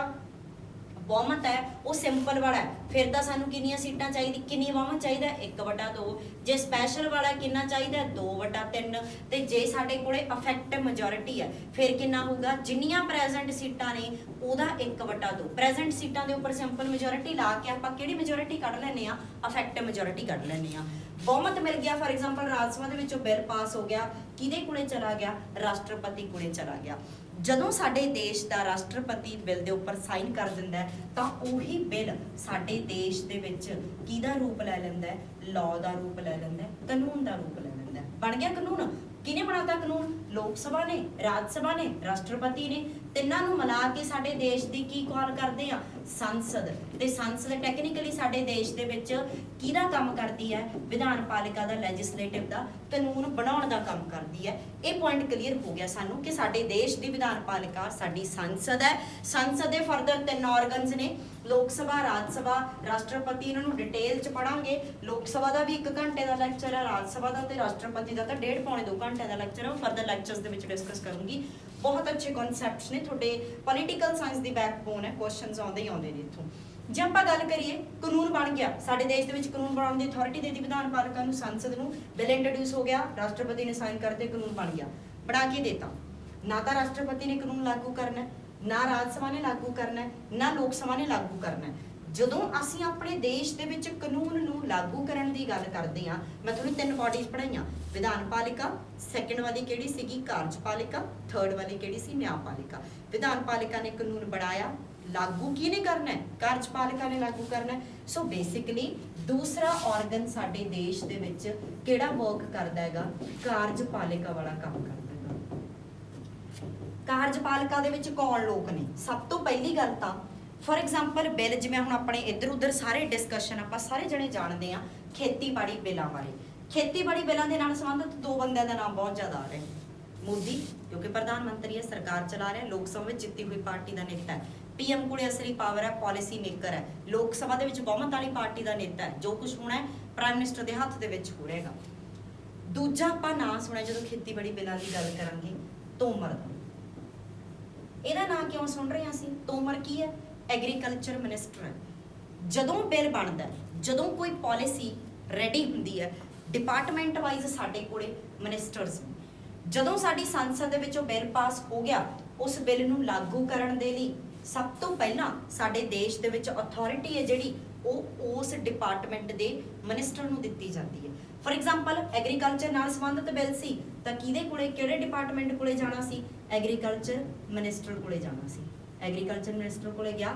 S1: ਬਹੁਮਤ ਹੈ ਉਹ ਸਿੰਪਲ ਵਾਲਾ ਹੈ, ਫਿਰ ਤਾਂ ਸਾਨੂੰ ਕਿੰਨੀਆਂ ਸੀਟਾਂ ਚਾਹੀਦੀ, ਕਿੰਨੀ ਬਹੁਮਤ ਚਾਹੀਦਾ? 1/2। ਜੇ ਸਪੈਸ਼ਲ ਵਾਲਾ ਕਿੰਨਾ ਚਾਹੀਦਾ? 2/3। ਤੇ ਜੇ ਸਾਡੇ ਕੋਲੇ ਇਫੈਕਟਿਵ ਮੈਜੋਰਿਟੀ ਹੈ, ਫਿਰ ਕਿੰਨਾ ਹੋਊਗਾ? ਜਿੰਨੀਆਂ ਪ੍ਰੈਜ਼ੈਂਟ ਸੀਟਾਂ ਨੇ ਉਹਦਾ 1/2। ਪ੍ਰੈਜ਼ੈਂਟ ਸੀਟਾਂ ਦੇ ਉੱਪਰ ਸਿੰਪਲ ਮੈਜੋਰਿਟੀ ਲਾ ਕੇ ਆਪਾਂ ਕਿਹੜੀ ਮੈਜੋਰਿਟੀ ਕੱਢ ਲੈਂਦੇ ਆ? ਇਫੈਕਟਿਵ ਮੈਜੋਰਿਟੀ ਕੱਢ ਲੈਂਦੇ ਆ। ਬਹੁਮਤ ਮਿਲ ਗਿਆ, ਫਾਰ ਐਗਜ਼ਾਮਪਲ ਰਾਜ ਸਭਾ ਦੇ ਵਿੱਚੋਂ ਬਿੱਲ ਪਾਸ ਹੋ ਗਿਆ, ਕਿਹਦੇ ਕੋਲੇ ਚਲਾ ਗਿਆ? ਰਾਸ਼ਟਰਪਤੀ ਕੋਲੇ ਚਲਾ ਗਿਆ। ਜਦੋਂ ਸਾਡੇ ਦੇਸ਼ ਦਾ ਰਾਸ਼ਟਰਪਤੀ ਬਿੱਲ ਦੇ ਉੱਪਰ ਸਾਈਨ ਕਰ ਦਿੰਦਾ ਹੈ, ਤਾਂ ਉਹੀ ਬਿੱਲ ਸਾਡੇ ਦੇਸ਼ ਦੇ ਵਿੱਚ ਕਿਹਦਾ ਰੂਪ ਲੈ ਲੈਂਦਾ ਹੈ? ਲਾਅ ਦਾ ਰੂਪ ਲੈ ਲੈਂਦਾ ਹੈ, ਕਾਨੂੰਨ ਦਾ ਰੂਪ ਲੈ ਲੈਂਦਾ ਹੈ। ਬਣ ਗਿਆ ਕਾਨੂੰਨ। ਕਿਹਨੇ ਬਣਾਤਾ ਕਾਨੂੰਨ? ਲੋਕ ਸਭਾ ਨੇ, ਰਾਜ ਸਭਾ ਨੇ, ਰਾਸ਼ਟਰਪਤੀ ਨੇ। ਤਿੰਨਾਂ ਨੂੰ ਮਿਲਾ ਕੇ ਸਾਡੇ ਦੇਸ਼ ਦੀ ਕੀ ਕਾਲ ਕਰਦੇ ਆ? ਸੰਸਦ। ਤੇ ਸੰਸਦ ਟੈਕਨੀਕਲੀ ਸਾਡੇ ਦੇਸ਼ ਦੇ ਵਿੱਚ ਕਿਹਦਾ ਕੰਮ ਕਰਦੀ ਹੈ? ਵਿਧਾਨ ਪਾਲਿਕਾ ਦਾ, ਲੈਜਿਸਲੇਟਿਵ ਦਾ, ਕਾਨੂੰਨ ਬਣਾਉਣ ਦਾ ਕੰਮ ਕਰਦੀ ਹੈ। ਇਹ ਪੁਆਇੰਟ ਕਲੀਅਰ ਹੋ ਗਿਆ ਸਾਨੂੰ ਕਿ ਸਾਡੇ ਦੇਸ਼ ਦੀ ਵਿਧਾਨ ਪਾਲਿਕਾ ਸਾਡੀ ਸੰਸਦ ਹੈ। ਸੰਸਦ ਦੇ ਫਰਦਰ 3 ਆਰਗਨਸ ਨੇ, ਲੋਕ ਸਭਾ, ਰਾਜ ਸਭਾ, ਰਾਸ਼ਟਰਪਤੀ। ਇਹਨਾਂ ਨੂੰ ਡਿਟੇਲ 'ਚ ਪੜਾਂਗੇ। ਲੋਕ ਸਭਾ ਦਾ ਵੀ 1 ਘੰਟੇ ਦਾ ਲੈਕਚਰ ਹੈ, ਰਾਜ ਸਭਾ ਦਾ ਤੇ ਰਾਸ਼ਟਰਪਤੀ ਦਾ ਤਾਂ 1.5 ਪੌਣੇ 2 ਘੰਟੇ ਦਾ ਲੈਕਚਰ ਹੈ। ਫਰਦਰ ਲੈਕਚਰਸ ਦੇ ਵਿੱਚ ਡਿਸਕਸ ਕਰੂੰਗੀ। ਬਹੁਤ ਅੱਛੇ ਕਨਸੈਪਟਸ ਨੇ, ਤੁਹਾਡੇ ਪੋਲੀਟੀਕਲ ਸਾਇੰਸ ਦੀ ਬੈਕਬੋਨ ਹੈ, ਕੁਐਸਚਨਸ ਆਉਂਦੇ ਹੀ ਆਉਂਦੇ ਨੇ ਇੱਥੋਂ। ਜੇ ਆਪਾਂ ਗੱਲ ਕਰੀਏ, ਕਾਨੂੰਨ ਬਣ ਗਿਆ ਸਾਡੇ ਦੇਸ਼ ਦੇ ਵਿੱਚ, ਕਾਨੂੰਨ ਬਣਾਉਣ ਦੀ ਅਥਾਰਟੀ ਦੇ ਦਿੱਤੀ ਵਿਧਾਨ ਪਾਲਿਕਾ ਨੂੰ, ਸੰਸਦ ਨੂੰ। ਬਿੱਲ ਇੰਟਰੋਡਿਊਸ ਹੋ ਗਿਆ, ਰਾਸ਼ਟਰਪਤੀ ਨੇ ਸਾਈਨ ਕਰਦੇ, ਕਾਨੂੰਨ ਬਣ ਗਿਆ। ਬਣਾ ਕੇ ਦੇਤਾ। ਨਾ ਤਾਂ ਰਾਸ਼ਟਰਪਤੀ ਨੇ ਕਾਨੂੰਨ ਲਾਗੂ ਕਰਨਾ, ਨਾ ਰਾਜ ਸਭਾ ਨੇ ਲਾਗੂ ਕਰਨਾ, ਨਾ ਲੋਕ ਸਭਾ ਨੇ ਲਾਗੂ ਕਰਨਾ। ਜਦੋਂ ਅਸੀਂ ਆਪਣੇ ਦੇਸ਼ ਦੇ ਵਿੱਚ ਕਾਨੂੰਨ ਨੂੰ ਲਾਗੂ ਕਰਨ ਦੀ ਗੱਲ ਕਰਦੇ ਹਾਂ, ਮੈਂ ਤੁਹਾਨੂੰ 3 ਬਾਡੀਜ਼ ਪੜ੍ਹਾਈਆਂ, ਵਿਧਾਨ ਪਾਲਿਕਾ, ਸੈਕੰਡ ਵਾਲੀ ਕਿਹੜੀ ਸੀਗੀ? ਕਾਰਜਪਾਲਿਕਾ, ਥਰਡ ਵਾਲੀ ਕਿਹੜੀ ਸੀ? ਨਿਆਂਪਾਲਿਕਾ। ਵਿਧਾਨ ਪਾਲਿਕਾ ਨੇ ਕਾਨੂੰਨ ਬਣਾਇਆ, ਲਾਗੂ ਕਿਹਨੇ ਕਰਨਾ ਹੈ? ਕਾਰਜਪਾਲਿਕਾ ਨੇ ਲਾਗੂ ਕਰਨਾ ਹੈ। ਸੋ ਬੇਸਿਕਲੀ ਦੂਸਰਾ ਆਰਗਨ ਸਾਡੇ ਦੇਸ਼ ਦੇ ਵਿੱਚ ਕਿਹੜਾ ਵਰਕ ਕਰਦਾ ਹੈਗਾ? ਕਾਰਜਪਾਲਿਕਾ ਵਾਲਾ ਕੰਮ ਕਰਦਾ ਹੈਗਾ। ਕਾਰਜਪਾਲਿਕਾ ਦੇ ਵਿੱਚ ਕੌਣ ਲੋਕ ਨੇ? ਸਭ ਤੋਂ ਪਹਿਲੀ ਗੱਲ ਤਾਂ ਫੋਰ ਐਗਜ਼ਾਮਪਲ ਬਿੱਲ ਜਿਵੇਂ ਹੁਣ ਆਪਣੇ ਇੱਧਰ ਉੱਧਰ ਸਾਰੇ ਡਿਸਕਸ਼ਨ ਆਪਾਂ ਸਾਰੇ ਜਣੇ ਜਾਣਦੇ ਆ ਖੇਤੀਬਾੜੀ ਬਿੱਲਾਂ ਬਾਰੇ। ਖੇਤੀਬਾੜੀ ਬਿੱਲਾਂ ਦੇ ਨਾਲ ਸੰਬੰਧਿਤ ਦੋ ਬੰਦਿਆਂ ਦਾ ਨਾਮ ਬਹੁਤ ਜ਼ਿਆਦਾ ਆ ਰਿਹਾ। ਮੋਦੀ ਕਿਉਂਕਿ ਪ੍ਰਧਾਨ ਮੰਤਰੀ ਹੈ, ਸਰਕਾਰ ਚਲਾ ਰਿਹਾ, ਲੋਕ ਸਭਾ ਵਿੱਚ ਜਿੱਤੀ ਹੋਈ ਪਾਰਟੀ ਦਾ ਨੇਤਾ ਹੈ। ਪੀਐਮ ਕੋਲੇ ਅਸਲੀ ਪਾਵਰ ਹੈ, ਪਾਲਿਸੀ ਮੇਕਰ ਹੈ, ਲੋਕ ਸਭਾ ਦੇ ਵਿੱਚ ਬਹੁਮਤ ਵਾਲੀ ਪਾਰਟੀ ਦਾ ਨੇਤਾ ਹੈ। ਜੋ ਕੁਝ ਹੋਣਾ ਹੈ ਪ੍ਰਾਈਮ ਮਿਨਿਸਟਰ ਦੇ ਹੱਥ ਦੇ ਵਿੱਚ ਹੋ ਰਹੇਗਾ। ਦੂਜਾ ਆਪਾਂ ਨਾਂ ਸੁਣਿਆ ਜਦੋਂ ਖੇਤੀਬਾੜੀ ਬਿੱਲਾਂ ਦੀ ਗੱਲ ਕਰਾਂਗੇ, ਤੋਮਰ ਦਾ। ਇਹਦਾ ਨਾਂ ਕਿਉਂ ਸੁਣ ਰਹੇ ਹਾਂ ਅਸੀਂ? ਤੋਮਰ ਕੀ ਹੈ? ਐਗਰੀਕਲਚਰ ਮਿਨਿਸਟਰ ਹੈ। ਜਦੋਂ ਬਿੱਲ ਬਣਦਾ, ਜਦੋਂ ਕੋਈ ਪਾਲਿਸੀ ਰੈਡੀ ਹੁੰਦੀ ਹੈ, ਡਿਪਾਰਟਮੈਂਟ ਵਾਈਜ਼ ਸਾਡੇ ਕੋਲੇ ਮਿਨਿਸਟਰਸ ਨੇ। ਜਦੋਂ ਸਾਡੀ ਸੰਸਦ ਦੇ ਵਿੱਚੋਂ ਬਿੱਲ ਪਾਸ ਹੋ ਗਿਆ, ਉਸ ਬਿੱਲ ਨੂੰ ਲਾਗੂ ਕਰਨ ਦੇ ਲਈ ਸਭ ਤੋਂ ਪਹਿਲਾਂ ਸਾਡੇ ਦੇਸ਼ ਦੇ ਵਿੱਚ ਅਥਾਰਟੀ ਹੈ ਜਿਹੜੀ ਉਹ ਉਸ ਡਿਪਾਰਟਮੈਂਟ ਦੇ ਮਿਨਿਸਟਰ ਨੂੰ ਦਿੱਤੀ ਜਾਂਦੀ ਹੈ। ਫੋਰ ਐਗਜ਼ਾਮਪਲ ਐਗਰੀਕਲਚਰ ਨਾਲ ਸੰਬੰਧਿਤ ਬਿੱਲ ਸੀ ਤਾਂ ਕਿਹਦੇ ਕੋਲੇ, ਕਿਹੜੇ ਡਿਪਾਰਟਮੈਂਟ ਕੋਲੇ ਜਾਣਾ ਸੀ? ਐਗਰੀਕਲਚਰ ਮਿਨਿਸਟਰ ਕੋਲੇ ਜਾਣਾ ਸੀ। ਐਗਰੀਕਲਚਰ ਮਿਨਿਸਟਰ ਕੋਲੇ ਗਿਆ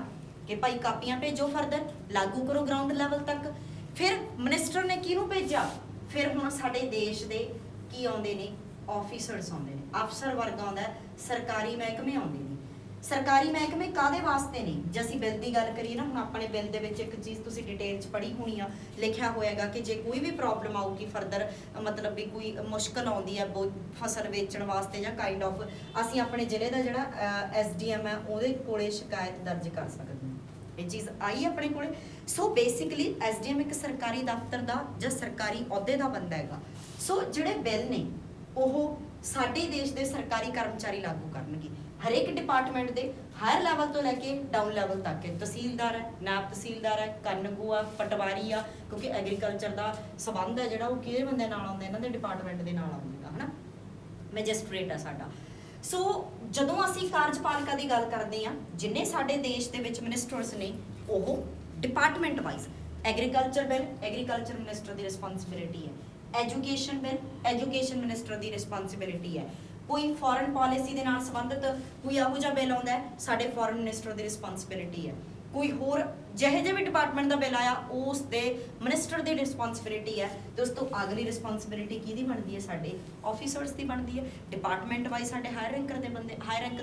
S1: ਕਿ ਭਾਈ ਕਾਪੀਆਂ ਭੇਜੋ, ਫਰਦਰ ਲਾਗੂ ਕਰੋ ਗਰਾਊਂਡ ਲੈਵਲ ਤੱਕ। ਫਿਰ ਮਿਨਿਸਟਰ ਨੇ ਕਿਹਨੂੰ ਭੇਜਿਆ? ਫਿਰ ਹੁਣ ਸਾਡੇ ਦੇਸ਼ ਦੇ ਕੀ ਆਉਂਦੇ ਨੇ? ਆਫੀਸਰਸ ਆਉਂਦੇ ਨੇ, ਅਫਸਰ ਵਰਗ ਆਉਂਦਾ, ਸਰਕਾਰੀ ਮਹਿਕਮੇ ਆਉਂਦੇ ਨੇ। ਸਰਕਾਰੀ ਮਹਿਕਮੇ ਕਾਦੇ ਵਾਸਤੇ ਨੇ? ਜੇ ਅਸੀਂ ਬਿੱਲ ਦੀ ਗੱਲ ਕਰੀਏ ਨਾ, ਹੁਣ ਆਪਣੇ ਬਿੱਲ ਦੇ ਵਿੱਚ ਇੱਕ ਚੀਜ਼ ਤੁਸੀਂ ਡਿਟੇਲ 'ਚ ਪੜ੍ਹੀ ਹੋਣੀ ਆ, ਲਿਖਿਆ ਹੋਏਗਾ ਕਿ ਜੇ ਕੋਈ ਵੀ ਪ੍ਰੋਬਲਮ ਆਊਗੀ ਫਰਦਰ, ਮਤਲਬ ਵੀ ਕੋਈ ਮੁਸ਼ਕਲ ਆਉਂਦੀ ਹੈ ਫਸਲ ਵੇਚਣ ਵਾਸਤੇ ਜਾਂ ਕਾਈਂਡ ਆਫ, ਅਸੀਂ ਆਪਣੇ ਜ਼ਿਲ੍ਹੇ ਦਾ ਜਿਹੜਾ SDM ਹੈ ਉਹਦੇ ਕੋਲੇ ਸ਼ਿਕਾਇਤ ਦਰਜ ਕਰ ਸਕਦੇ ਹਾਂ। ਇਹ ਚੀਜ਼ ਆਈ ਆਪਣੇ ਕੋਲੇ। ਸੋ ਬੇਸਿਕਲੀ SDM ਇੱਕ ਸਰਕਾਰੀ ਦਫ਼ਤਰ ਦਾ ਜਾਂ ਸਰਕਾਰੀ ਅਹੁਦੇ ਦਾ ਬੰਦਾ ਹੈਗਾ। ਸੋ ਜਿਹੜੇ ਬਿੱਲ ਨੇ ਉਹ ਸਾਡੇ ਦੇਸ਼ ਦੇ ਸਰਕਾਰੀ ਕਰਮਚਾਰੀ ਲਾਗੂ ਕਰਨਗੇ। ਹਰੇਕ ਡਿਪਾਰਟਮੈਂਟ ਦੇ ਹਾਇਰ ਲੈਵਲ ਤੋਂ ਲੈ ਕੇ ਡਾਊਨ ਲੈਵਲ ਤੱਕ ਹੈ। ਤਹਿਸੀਲਦਾਰ ਹੈ, ਨਾਇਬ ਤਹਿਸੀਲਦਾਰ ਹੈ, ਕਾਨੂੰਗੋ ਆ, ਪਟਵਾਰੀ ਆ, ਕਿਉਂਕਿ ਐਗਰੀਕਲਚਰ ਦਾ ਸੰਬੰਧ ਹੈ ਜਿਹੜਾ ਉਹ ਕਿਹਦੇ ਬੰਦੇ ਨਾਲ ਆਉਂਦਾ? ਇਹਨਾਂ ਦੇ ਡਿਪਾਰਟਮੈਂਟ ਦੇ ਨਾਲ ਆਉਂਦਾ ਹੈ ਨਾ। ਮੈਜਿਸਟ੍ਰੇਟ ਹੈ ਸਾਡਾ। ਸੋ ਜਦੋਂ ਅਸੀਂ ਕਾਰਜਪਾਲਿਕਾ ਦੀ ਗੱਲ ਕਰਦੇ ਹਾਂ, ਜਿੰਨੇ ਸਾਡੇ ਦੇਸ਼ ਦੇ ਵਿੱਚ ਮਿਨਿਸਟਰਸ ਨੇ ਉਹ department wise. Agriculture bill agriculture minister ਦੀ ਰਿਸਪੌਂਸਿਬਿਲਿਟੀ ਹੈ। ਐਜੂਕੇਸ਼ਨ ਬਿੱਲ ਐਜੂਕੇਸ਼ਨ ਮਿਨਿਸਟਰ ਦੀ ਰਿਸਪੌਂਸਿਬਿਲਿਟੀ ਹੈ। ਕੋਈ ਫੋਰਨ ਪਾਲਿਸੀ ਦੇ ਨਾਲ ਸੰਬੰਧਿਤ ਕੋਈ ਇਹੋ ਜਿਹਾ ਬਿੱਲ ਆਉਂਦਾ ਹੈ, ਸਾਡੇ ਫੋਰਨ ਮਿਨਿਸਟਰ ਦੀ ਰਿਸਪੌਂਸਿਬਿਲਿਟੀ ਹੈ। ਕੋਈ ਹੋਰ ਜਿਹੇ ਜਿਹੇ ਵੀ ਡਿਪਾਰਟਮੈਂਟ ਦਾ ਬਿੱਲ ਆਇਆ ਉਸ ਦੇ ਮਿਨਿਸਟਰ ਦੀ ਰਿਸਪੌਂਸਿਬਿਲਿਟੀ ਹੈ। ਤੇ ਉਸ ਤੋਂ ਅਗਲੀ ਰਿਸਪੌਂਸਿਬਿਲਿਟੀ ਕਿਹਦੀ ਬਣਦੀ ਹੈ? ਸਾਡੇ ਆਫੀਸਰਸ ਦੀ ਬਣਦੀ ਹੈ। ਡਿਪਾਰਟਮੈਂਟ ਵਾਈਜ਼ ਸਾਡੇ ਹਾਇਰ ਰੈਂਕ ਦੇ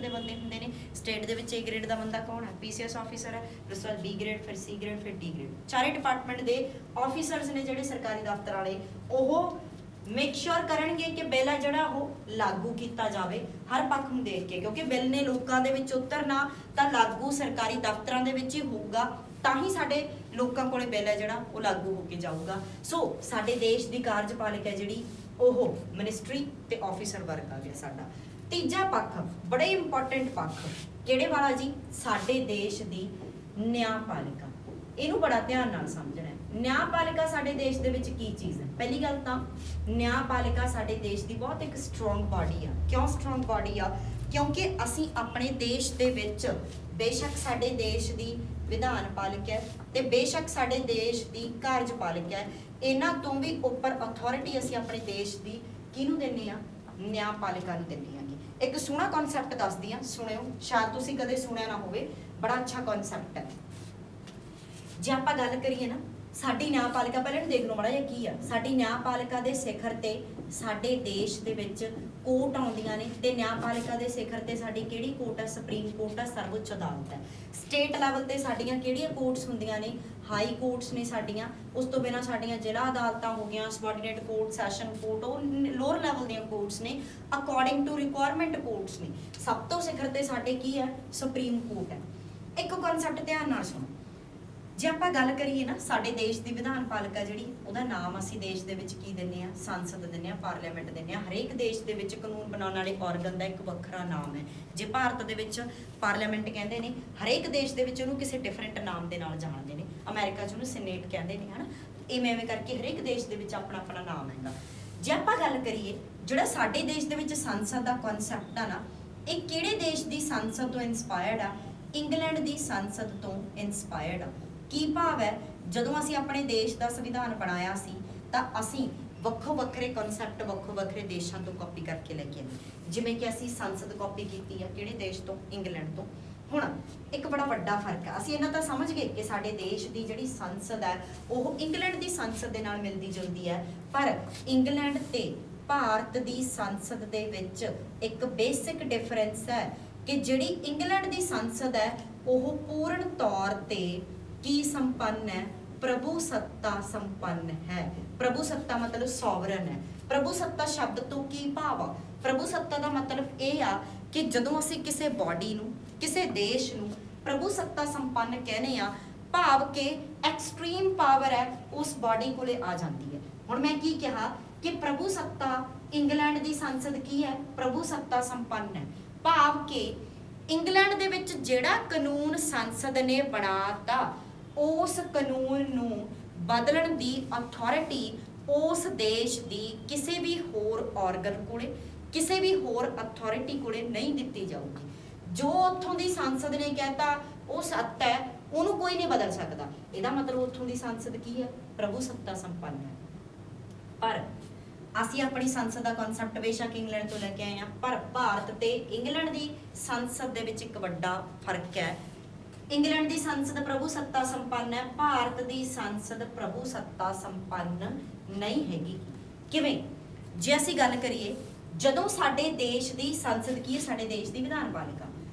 S1: ਬੰਦੇ ਹੁੰਦੇ ਨੇ। ਸਟੇਟ ਦੇ ਵਿੱਚ A ਗ੍ਰੇਡ ਦਾ ਬੰਦਾ ਕੌਣ ਹੈ? PCS ਆਫੀਸਰ ਹੈ। ਉਸ ਤੋਂ ਬਾਅਦ B ਗ੍ਰੇਡ, ਫਿਰ C ਗ੍ਰੇਡ, ਫਿਰ D ਗ੍ਰੇਡ। ਚਾਰੇ ਡਿਪਾਰਟਮੈਂਟ ਦੇ ਆਫੀਸਰਸ ਨੇ ਜਿਹੜੇ ਸਰਕਾਰੀ ਦਫ਼ਤਰ ਵਾਲੇ, ਉਹ ਮੇਕ ਸ਼ੋਰ ਕਰਨਗੇ ਕਿ ਬਿੱਲ ਹੈ ਜਿਹੜਾ ਉਹ ਲਾਗੂ ਕੀਤਾ ਜਾਵੇ ਹਰ ਪੱਖ ਨੂੰ ਦੇਖ ਕੇ, ਕਿਉਂਕਿ ਬਿੱਲ ਨੇ ਲੋਕਾਂ ਦੇ ਵਿੱਚ ਉਤਰਨਾ ਤਾਂ ਲਾਗੂ ਸਰਕਾਰੀ ਦਫ਼ਤਰਾਂ ਦੇ ਵਿੱਚ ਹੀ ਹੋਊਗਾ, ਤਾਂ ਹੀ ਸਾਡੇ ਲੋਕਾਂ ਕੋਲੇ ਬਿੱਲ ਹੈ ਜਿਹੜਾ ਉਹ ਲਾਗੂ ਹੋ ਕੇ ਜਾਊਗਾ। ਸੋ ਸਾਡੇ ਦੇਸ਼ ਦੀ ਕਾਰਜਪਾਲਿਕਾ ਜਿਹੜੀ ਉਹ ਮਿਨਿਸਟਰੀ ਤੇ ਆਫੀਸਰ ਵਰਗ ਆ ਗਿਆ ਸਾਡਾ। ਤੀਜਾ ਪੱਖ ਬੜਾ ਹੀ ਇੰਪੋਰਟੈਂਟ ਪੱਖ ਕਿਹੜੇ ਵਾਲਾ ਜੀ? ਸਾਡੇ ਦੇਸ਼ ਦੀ ਨਿਆਂਪਾਲਿਕਾ। ਇਹਨੂੰ ਬੜਾ ਧਿਆਨ ਨਾਲ ਸਮਝਣਾ ਹੈ। ਨਿਆਂਪਾਲਿਕਾ ਸਾਡੇ ਦੇਸ਼ ਦੇ ਵਿੱਚ ਕੀ ਚੀਜ਼ ਹੈ? ਪਹਿਲੀ ਗੱਲ ਤਾਂ ਨਿਆਂਪਾਲਿਕਾ ਸਾਡੇ ਦੇਸ਼ ਦੀ ਬਹੁਤ ਇੱਕ ਸਟਰੋਂਗ ਬਾਡੀ ਆ। ਕਿਉਂ ਸਟਰੋਂਗ ਬਾਡੀ ਆ? ਕਿਉਂਕਿ ਅਸੀਂ ਆਪਣੇ ਦੇਸ਼ ਦੇ ਵਿੱਚ ਬੇਸ਼ੱਕ ਸਾਡੇ ਦੇਸ਼ ਦੀ ਵਿਧਾਨ ਪਾਲਿਕਾ ਹੈ ਤੇ ਬੇਸ਼ੱਕ ਸਾਡੇ ਦੇਸ਼ ਦੀ ਕਾਰਜਪਾਲਿਕਾ ਹੈ, ਇਹਨਾਂ ਤੋਂ ਵੀ ਉੱਪਰ ਅਥਾਰਟੀ ਅਸੀਂ ਆਪਣੇ ਦੇਸ਼ ਦੀ ਕਿਹਨੂੰ ਦਿੰਦੇ ਆ? ਨਿਆਂਪਾਲਿਕਾ ਨੂੰ ਦਿੰਦੇ ਆਂਗੇ। ਇੱਕ ਸੋਹਣਾ ਕਨਸੈਪਟ ਦੱਸਦੀ ਆ, ਸੁਣਿਓ, ਸ਼ਾਇਦ ਤੁਸੀਂ ਕਦੇ ਸੁਣਿਆ ਨਾ ਹੋਵੇ, ਬੜਾ ਅੱਛਾ ਕਨਸੈਪਟ ਹੈ। ਜੇ ਆਪਾਂ ਗੱਲ ਕਰੀਏ ਨਾ ਸਾਡੀ ਨਿਆਂਪਾਲਿਕਾ, ਪਹਿਲਾਂ ਨੂੰ ਦੇਖ ਲਓ ਮਾੜਾ ਜਿਹਾ ਕੀ ਆ। ਸਾਡੀ ਨਿਆਂਪਾਲਿਕਾ ਦੇ ਸਿਖਰ ਤੇ ਸਾਡੇ ਦੇਸ਼ ਦੇ ਵਿੱਚ ਕੋਰਟ ਆਉਂਦੀਆਂ ਨੇ, ਤੇ ਨਿਆਂਪਾਲਿਕਾ ਦੇ ਸਿਖਰ ਤੇ ਸਾਡੀ ਕਿਹੜੀ ਕੋਰਟ ਹੈ? ਸੁਪਰੀਮ ਕੋਰਟ ਹੈ, ਸਰਵਉੱਚ ਅਦਾਲਤ ਹੈ। ਸਟੇਟ ਲੈਵਲ ਤੇ ਸਾਡੀਆਂ ਕਿਹੜੀਆਂ ਕੋਰਟਸ ਹੁੰਦੀਆਂ ਨੇ? ਹਾਈ ਕੋਰਟਸ ਨੇ ਸਾਡੀਆਂ। ਉਸ ਤੋਂ ਬਿਨਾਂ ਸਾਡੀਆਂ ਜ਼ਿਲ੍ਹਾ ਅਦਾਲਤਾਂ ਹੋ ਗਈਆਂ, ਸਬਆਰਡੀਨੇਟ ਕੋਰਟ, ਸੈਸ਼ਨ ਕੋਰਟ, ਉਹ ਲੋਅਰ ਲੈਵਲ ਦੀਆਂ ਕੋਰਟਸ ਨੇ, ਅਕੋਰਡਿੰਗ ਟੂ ਰਿਕੁਆਇਰਮੈਂਟ ਕੋਰਟਸ ਨੇ। ਸਭ ਤੋਂ ਸਿਖਰ ਤੇ ਸਾਡੇ ਕੀ ਹੈ? ਸੁਪਰੀਮ ਕੋਰਟ ਹੈ। ਇੱਕ ਕਨਸੈਪਟ ਧਿਆਨ ਨਾਲ ਸੁਣੋ। ਜੇ ਆਪਾਂ ਗੱਲ ਕਰੀਏ ਨਾ ਸਾਡੇ ਦੇਸ਼ ਦੀ ਵਿਧਾਨ ਪਾਲਿਕਾ ਜਿਹੜੀ, ਉਹਦਾ ਨਾਮ ਅਸੀਂ ਦੇਸ਼ ਦੇ ਵਿੱਚ ਕੀ ਦਿੰਦੇ ਆ? ਸੰਸਦ ਦਿੰਦੇ ਆ, ਪਾਰਲੀਮੈਂਟ ਦਿੰਦੇ ਆ। ਹਰੇਕ ਦੇਸ਼ ਦੇ ਵਿੱਚ ਕਾਨੂੰਨ ਬਣਾਉਣ ਵਾਲੇ ਆਰਗਨ ਦਾ ਇੱਕ ਵੱਖਰਾ ਨਾਮ ਹੈ। ਜੇ ਭਾਰਤ ਦੇ ਵਿੱਚ ਪਾਰਲੀਮੈਂਟ ਕਹਿੰਦੇ ਨੇ, ਹਰੇਕ ਦੇਸ਼ ਦੇ ਵਿੱਚ ਉਹਨੂੰ ਕਿਸੇ ਡਿਫਰੈਂਟ ਨਾਮ ਦੇ ਨਾਲ ਜਾਣਦੇ ਨੇ। ਅਮਰੀਕਾ 'ਚ ਉਹਨੂੰ ਸੀਨੇਟ ਕਹਿੰਦੇ ਨੇ, ਹਨਾ। ਇਵੇਂ ਕਰਕੇ ਹਰੇਕ ਦੇਸ਼ ਦੇ ਵਿੱਚ ਆਪਣਾ ਆਪਣਾ ਨਾਮ ਹੈਗਾ। ਜੇ ਆਪਾਂ ਗੱਲ ਕਰੀਏ ਜਿਹੜਾ ਸਾਡੇ ਦੇਸ਼ ਦੇ ਵਿੱਚ ਸੰਸਦ ਦਾ ਕਨਸੈਪਟ ਆ ਨਾ, ਇਹ ਕਿਹੜੇ ਦੇਸ਼ ਦੀ ਸੰਸਦ ਤੋਂ ਇੰਸਪਾਇਰਡ ਆ? ਇੰਗਲੈਂਡ ਦੀ ਸੰਸਦ ਤੋਂ ਇੰਸਪਾਇਰਡ ਆ। ਕੀ ਭਾਵ ਹੈ? ਜਦੋਂ ਅਸੀਂ ਆਪਣੇ ਦੇਸ਼ ਦਾ ਸੰਵਿਧਾਨ ਬਣਾਇਆ ਸੀ ਤਾਂ ਅਸੀਂ ਵੱਖੋ ਵੱਖਰੇ ਕਨਸੈਪਟ ਵੱਖੋ ਵੱਖਰੇ ਦੇਸ਼ਾਂ ਤੋਂ ਕਾਪੀ ਕਰਕੇ ਲੈ ਕੇ ਆਏ। ਜਿਵੇਂ ਕਿ ਅਸੀਂ ਸੰਸਦ ਕਾਪੀ ਕੀਤੀ ਆ ਕਿਹੜੇ ਦੇਸ਼ ਤੋਂ? ਇੰਗਲੈਂਡ ਤੋਂ। ਹੁਣ ਇੱਕ ਬੜਾ ਵੱਡਾ ਫਰਕ ਹੈ। ਅਸੀਂ ਇਹਨਾਂ ਤਾਂ ਸਮਝ ਗਏ ਕਿ ਸਾਡੇ ਦੇਸ਼ ਦੀ ਜਿਹੜੀ ਸੰਸਦ ਹੈ ਉਹ ਇੰਗਲੈਂਡ ਦੀ ਸੰਸਦ ਦੇ ਨਾਲ ਮਿਲਦੀ ਜੁਲਦੀ ਹੈ, ਪਰ ਇੰਗਲੈਂਡ ਤੇ ਭਾਰਤ ਦੀ ਸੰਸਦ ਦੇ ਵਿੱਚ ਇੱਕ ਬੇਸਿਕ ਡਿਫਰੈਂਸ ਹੈ ਕਿ ਜਿਹੜੀ ਇੰਗਲੈਂਡ ਦੀ ਸੰਸਦ ਹੈ ਉਹ ਪੂਰਨ ਤੌਰ ਤੇ ਕੀ ਸੰਪੰਨ ਹੈ? ਪ੍ਰਭੂ ਸੱਤਾ ਸੰਪੰਨ ਹੈ। ਪ੍ਰਭੂ ਸੱਤਾ ਮਤਲਬ ਸੋਵਰਨ ਹੈ। ਪ੍ਰਭੂ ਸੱਤਾ ਸ਼ਬਦ ਤੋਂ ਕੀ ਭਾਵ ਆ? ਪ੍ਰਭੂ ਸੱਤਾ ਦਾ ਮਤਲਬ ਇਹ ਆ ਕਿ ਜਦੋਂ ਅਸੀਂ ਕਿਸੇ ਬਾਡੀ ਨੂੰ, ਕਿਸੇ ਦੇਸ਼ ਨੂੰ ਪ੍ਰਭੂ ਸੱਤਾ ਸੰਪੰਨ ਕਹਿੰਦੇ ਆ, ਭਾਵ ਕਿ ਐਕਸਟ੍ਰੀਮ ਪਾਵਰ ਹੈ ਉਸ ਬਾਡੀ ਕੋਲੇ ਆ ਜਾਂਦੀ ਹੈ। ਹੁਣ ਮੈਂ ਕੀ ਕਿਹਾ ਕਿ ਪ੍ਰਭੂ ਸੱਤਾ, ਇੰਗਲੈਂਡ ਦੀ ਸੰਸਦ ਕੀ ਹੈ? ਪ੍ਰਭੂ ਸੱਤਾ ਸੰਪੰਨ ਹੈ, ਭਾਵ ਕਿ ਇੰਗਲੈਂਡ ਦੇ ਵਿੱਚ ਜਿਹੜਾ ਕਾਨੂੰਨ ਸੰਸਦ ਨੇ ਬਣਾਤਾ, ਉਸ ਕਾਨੂੰਨ ਨੂੰ ਬਦਲਣ ਦੀ ਅਥਾਰਟੀ ਉਸ ਦੇਸ਼ ਦੀ ਕਿਸੇ ਵੀ ਹੋਰ ਆਰਗਨ ਕੋਲੇ, ਕਿਸੇ ਵੀ ਹੋਰ ਅਥਾਰਟੀ ਕੋਲੇ ਨਹੀਂ ਦਿੱਤੀ ਜਾਊਗੀ। ਜੋ ਉੱਥੋਂ ਦੀ ਸੰਸਦ ਨੇ ਕਹਿਤਾ ਉਹ ਸੱਤ ਹੈ, ਉਹਨੂੰ ਕੋਈ ਨਹੀਂ ਬਦਲ ਸਕਦਾ। ਇਹਦਾ ਮਤਲਬ ਉੱਥੋਂ ਦੀ ਸੰਸਦ ਕੀ ਹੈ? ਪ੍ਰਭੂ ਸੱਤਾ ਸੰਪੰਨ ਹੈ। ਪਰ ਅਸੀਂ ਆਪਣੀ ਸੰਸਦ ਦਾ ਕਨਸੈਪਟ ਬੇਸ਼ੱਕ ਇੰਗਲੈਂਡ ਤੋਂ ਲੈ ਕੇ ਆਏ ਹਾਂ, ਪਰ ਭਾਰਤ ਤੇ ਇੰਗਲੈਂਡ ਦੀ ਸੰਸਦ ਦੇ ਵਿੱਚ ਇੱਕ ਵੱਡਾ ਫਰਕ ਹੈ। ਇੰਗਲੈਂਡ ਦੀ ਸੰਸਦ ਪ੍ਰਭੂ ਸੱਤਾ ਸੰਪੰਨ ਹੈ, ਭਾਰਤ ਦੀ ਸੰਸਦ ਪ੍ਰਭੂ ਸੱਤਾ ਸੰਪੰਨ ਨਹੀਂ ਹੈਗੀ। ਕਿਵੇਂ? ਜੇ ਅਸੀਂ ਗੱਲ ਕਰੀਏ, ਜਦੋਂ ਸਾਡੇ ਦੇਸ਼ ਦੀ ਸੰਸਦ ਕੀ ਹੈ? ਸਾਡੇ ਦੇਸ਼ ਦੀ ਵਿਧਾਨ ਪਾਲਿਕਾ।